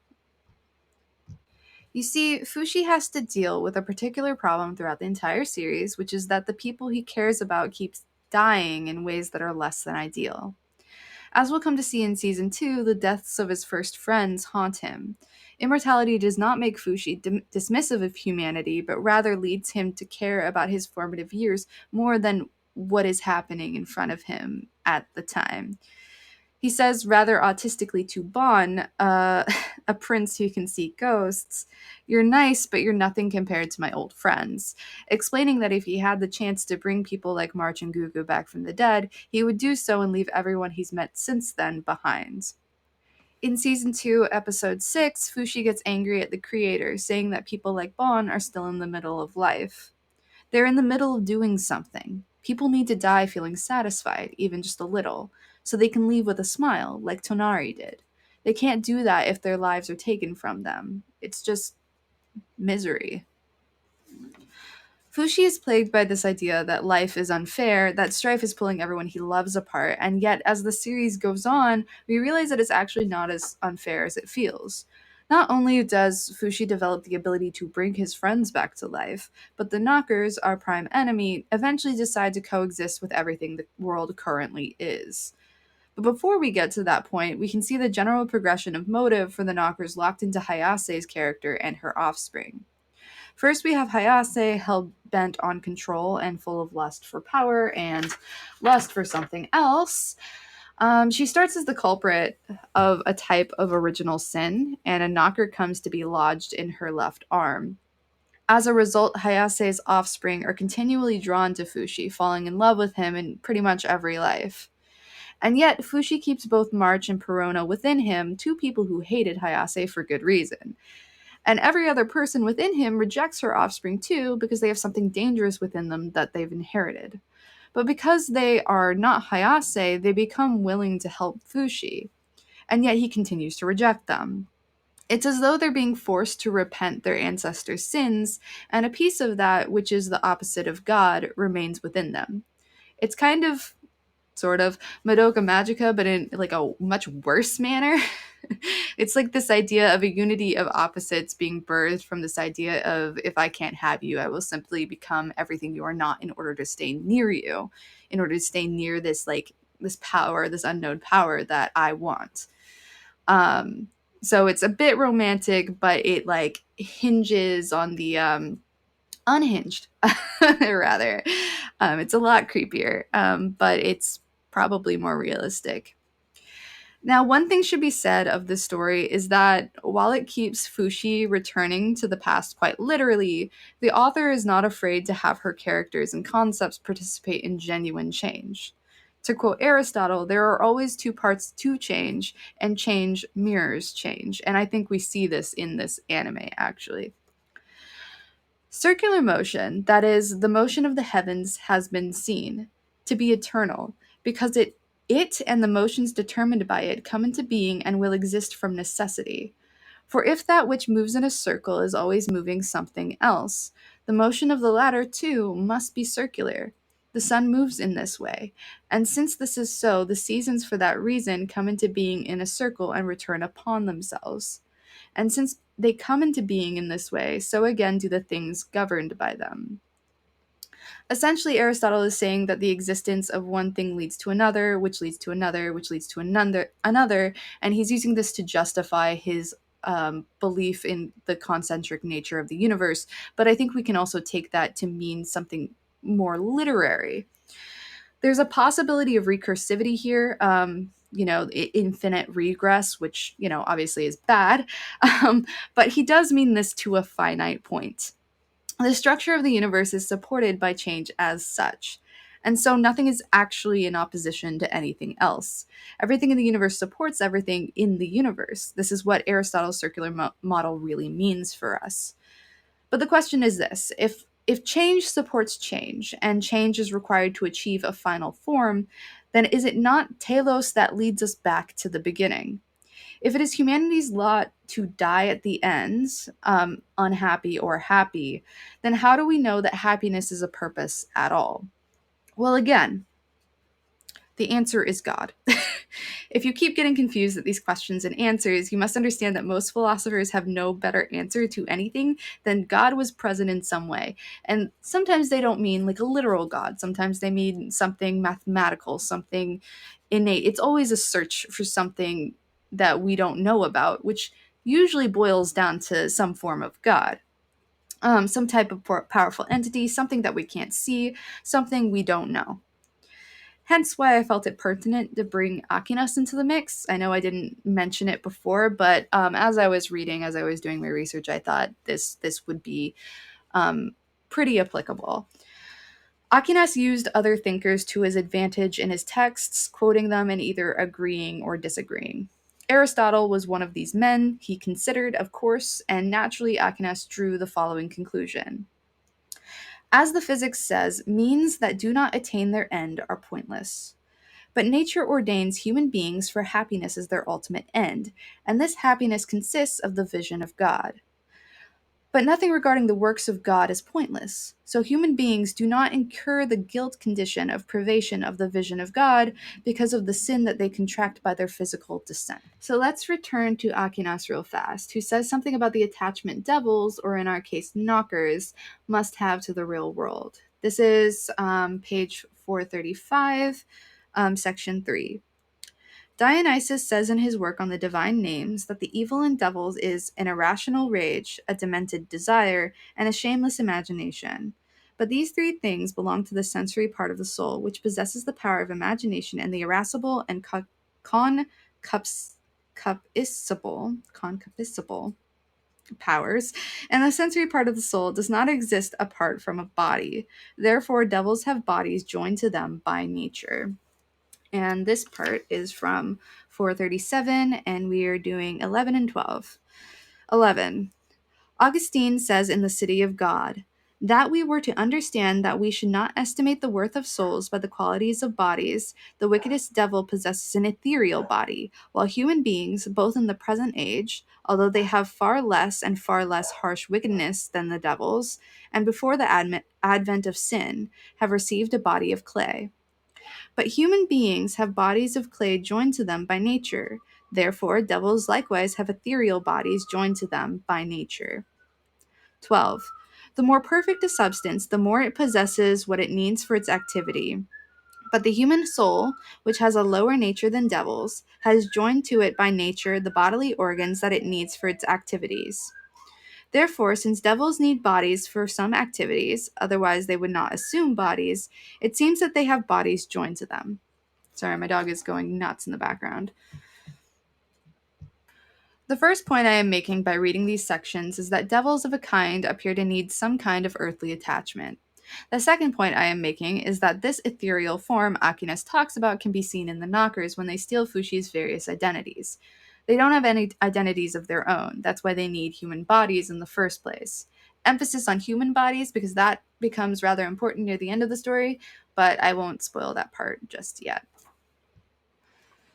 [SPEAKER 1] You see, Fushi has to deal with a particular problem throughout the entire series, which is that the people he cares about keeps dying in ways that are less than ideal. As we'll come to see in season 2, the deaths of his first friends haunt him. Immortality does not make Fushi dismissive of humanity, but rather leads him to care about his formative years more than what is happening in front of him at the time. He says rather autistically to Bon, a prince who can see ghosts, "You're nice, but you're nothing compared to my old friends," explaining that if he had the chance to bring people like March and Gugu back from the dead, he would do so and leave everyone he's met since then behind. In season 2, episode 6, Fushi gets angry at the creator, saying that people like Bon are still in the middle of life. They're in the middle of doing something. People need to die feeling satisfied, even just a little, so they can leave with a smile, like Tonari did. They can't do that if their lives are taken from them. It's just misery. Fushi is plagued by this idea that life is unfair, that strife is pulling everyone he loves apart, and yet as the series goes on, we realize that it's actually not as unfair as it feels. Not only does Fushi develop the ability to bring his friends back to life, but the Knockers, our prime enemy, eventually decide to coexist with everything the world currently is. But before we get to that point, we can see the general progression of motive for the Knockers locked into Hayase's character and her offspring. First, we have Hayase, hell bent on control and full of lust for power and lust for something else. She starts as the culprit of a type of original sin, and a knocker comes to be lodged in her left arm. As a result, Hayase's offspring are continually drawn to Fushi, falling in love with him in pretty much every life. And yet, Fushi keeps both March and Perona within him, two people who hated Hayase for good reason. And every other person within him rejects her offspring too because they have something dangerous within them that they've inherited. But because they are not Hayase, they become willing to help Fushi, and yet he continues to reject them. It's as though they're being forced to repent their ancestors' sins, and a piece of that, which is the opposite of God, remains within them. It's kind of sort of Madoka Magica, but in like a much worse manner. It's like this idea of a unity of opposites being birthed from this idea of, if I can't have you, I will simply become everything you are not in order to stay near you, in order to stay near this like this power, this unknown power that I want. Um, so it's a bit romantic, but it like hinges on the unhinged, rather. It's a lot creepier, but it's probably more realistic. Now, one thing should be said of this story is that while it keeps Fushi returning to the past quite literally, the author is not afraid to have her characters and concepts participate in genuine change. To quote Aristotle, there are always two parts to change, and change mirrors change. And I think we see this in this anime, actually. Circular motion, that is, the motion of the heavens, has been seen to be eternal, because it and the motions determined by it come into being and will exist from necessity. For if that which moves in a circle is always moving something else, the motion of the latter, too, must be circular. The sun moves in this way, and since this is so, the seasons for that reason come into being in a circle and return upon themselves. And since they come into being in this way, so again do the things governed by them. Essentially, Aristotle is saying that the existence of one thing leads to another, which leads to another, which leads to another, and he's using this to justify his belief in the concentric nature of the universe. But I think we can also take that to mean something more literary. There's a possibility of recursivity here, infinite regress, which, obviously is bad. But he does mean this to a finite point. The structure of the universe is supported by change as such. And so nothing is actually in opposition to anything else. Everything in the universe supports everything in the universe. This is what Aristotle's circular model really means for us. But the question is this: if If change supports change, and change is required to achieve a final form, then is it not telos that leads us back to the beginning? If it is humanity's lot to die at the end, unhappy or happy, then how do we know that happiness is a purpose at all? Well, again, the answer is God. If you keep getting confused at these questions and answers, you must understand that most philosophers have no better answer to anything than God was present in some way. And sometimes they don't mean like a literal God, sometimes they mean something mathematical, something innate. It's always a search for something that we don't know about, which usually boils down to some form of God. Some type of powerful entity, something that we can't see, something we don't know. Hence why I felt it pertinent to bring Aquinas into the mix. I know I didn't mention it before, but as I was reading, as I was doing my research, I thought this would be um, pretty applicable. Aquinas used other thinkers to his advantage in his texts, quoting them and either agreeing or disagreeing. Aristotle was one of these men, he considered, of course, and naturally Aquinas drew the following conclusion. As the physics says, means that do not attain their end are pointless. But nature ordains human beings for happiness as their ultimate end, and this happiness consists of the vision of God. But nothing regarding the works of God is pointless. So human beings do not incur the guilt condition of privation of the vision of God because of the sin that they contract by their physical descent. So let's return to Aquinas real fast, who says something about the attachment devils, or in our case, knockers, must have to the real world. This is page 435, section 3. Dionysius says in his work on the divine names that the evil in devils is an irrational rage, a demented desire, and a shameless imagination. But these three things belong to the sensory part of the soul, which possesses the power of imagination and the irascible and concupiscible powers, and the sensory part of the soul does not exist apart from a body. Therefore, devils have bodies joined to them by nature. And this part is from 437, and we are doing 11 and 12. 11. Augustine says in The City of God, that we were to understand that we should not estimate the worth of souls by the qualities of bodies, the wickedest devil possesses an ethereal body, while human beings, both in the present age, although they have far less and far less harsh wickedness than the devils, and before the advent of sin, have received a body of clay. But human beings have bodies of clay joined to them by nature. Therefore, devils likewise have ethereal bodies joined to them by nature. 12. The more perfect a substance, the more it possesses what it needs for its activity. But the human soul, which has a lower nature than devils, has joined to it by nature the bodily organs that it needs for its activities. Therefore, since devils need bodies for some activities, otherwise they would not assume bodies, it seems that they have bodies joined to them. Sorry, my dog is going nuts in the background. The first point I am making by reading these sections is that devils of a kind appear to need some kind of earthly attachment. The second point I am making is that this ethereal form Aquinas talks about can be seen in the knockers when they steal Fushi's various identities. They don't have any identities of their own. That's why they need human bodies in the first place. Emphasis on human bodies because that becomes rather important near the end of the story, but I won't spoil that part just yet.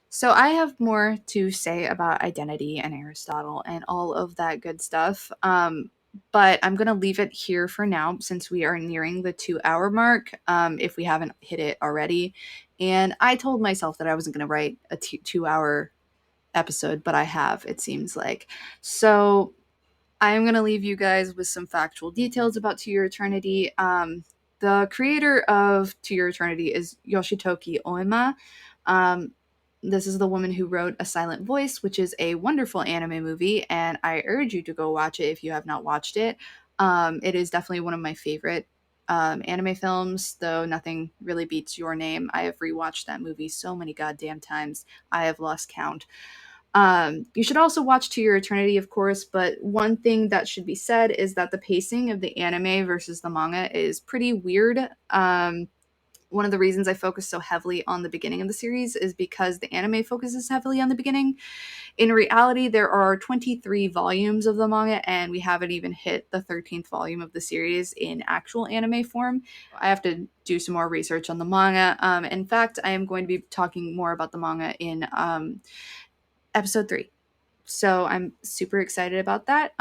[SPEAKER 1] So I have more to say about identity and Aristotle and all of that good stuff. But I'm going to leave it here for now since we are nearing the 2 hour mark, if we haven't hit it already. And I told myself that I wasn't going to write a 2 hour episode, but I have, it seems like. So I'm going to leave you guys with some factual details about To Your Eternity. The creator of To Your Eternity is Yoshitoki Oima. This is the woman who wrote A Silent Voice, which is a wonderful anime movie, and I urge you to go watch it if you have not watched it. It is definitely one of my favorite anime films, though nothing really beats Your Name. I have rewatched that movie so many goddamn times. I have lost count. You should also watch To Your Eternity, of course, but one thing that should be said is that the pacing of the anime versus the manga is pretty weird. one of the reasons I focus so heavily on the beginning of the series is because the anime focuses heavily on the beginning. In reality, there are 23 volumes of the manga, and we haven't even hit the 13th volume of the series in actual anime form. I have to do some more research on the manga. In fact, I am going to be talking more about the manga in episode 3. So I'm super excited about that.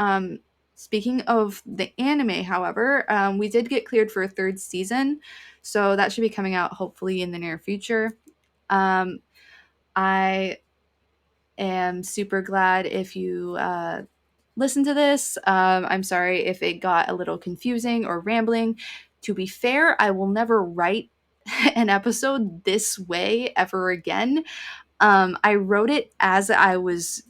[SPEAKER 1] Speaking of the anime, however, we did get cleared for a 3rd season, so that should be coming out hopefully in the near future. I am super glad if you listen to this. I'm sorry if it got a little confusing or rambling. To be fair, I will never write an episode this way ever again. I wrote it as I was,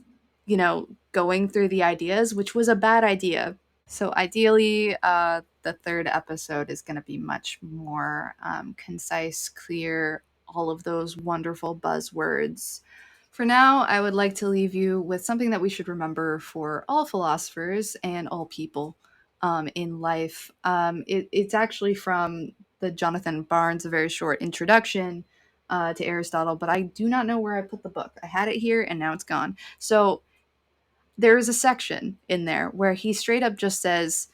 [SPEAKER 1] going through the ideas, which was a bad idea. So ideally, the 3rd episode is going to be much more concise, clear, all of those wonderful buzzwords. For now, I would like to leave you with something that we should remember for all philosophers and all people in life. It's actually from the Jonathan Barnes, a very short introduction to Aristotle, but I do not know where I put the book. I had it here and now it's gone. So there is a section in there where he straight up just says,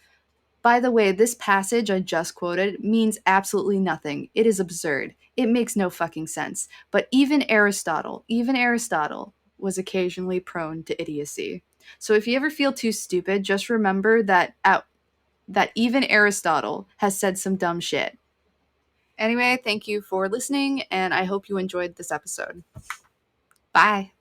[SPEAKER 1] by the way, this passage I just quoted means absolutely nothing. It is absurd. It makes no fucking sense. But even Aristotle was occasionally prone to idiocy. So if you ever feel too stupid, just remember that that even Aristotle has said some dumb shit. Anyway, thank you for listening, and I hope you enjoyed this episode. Bye.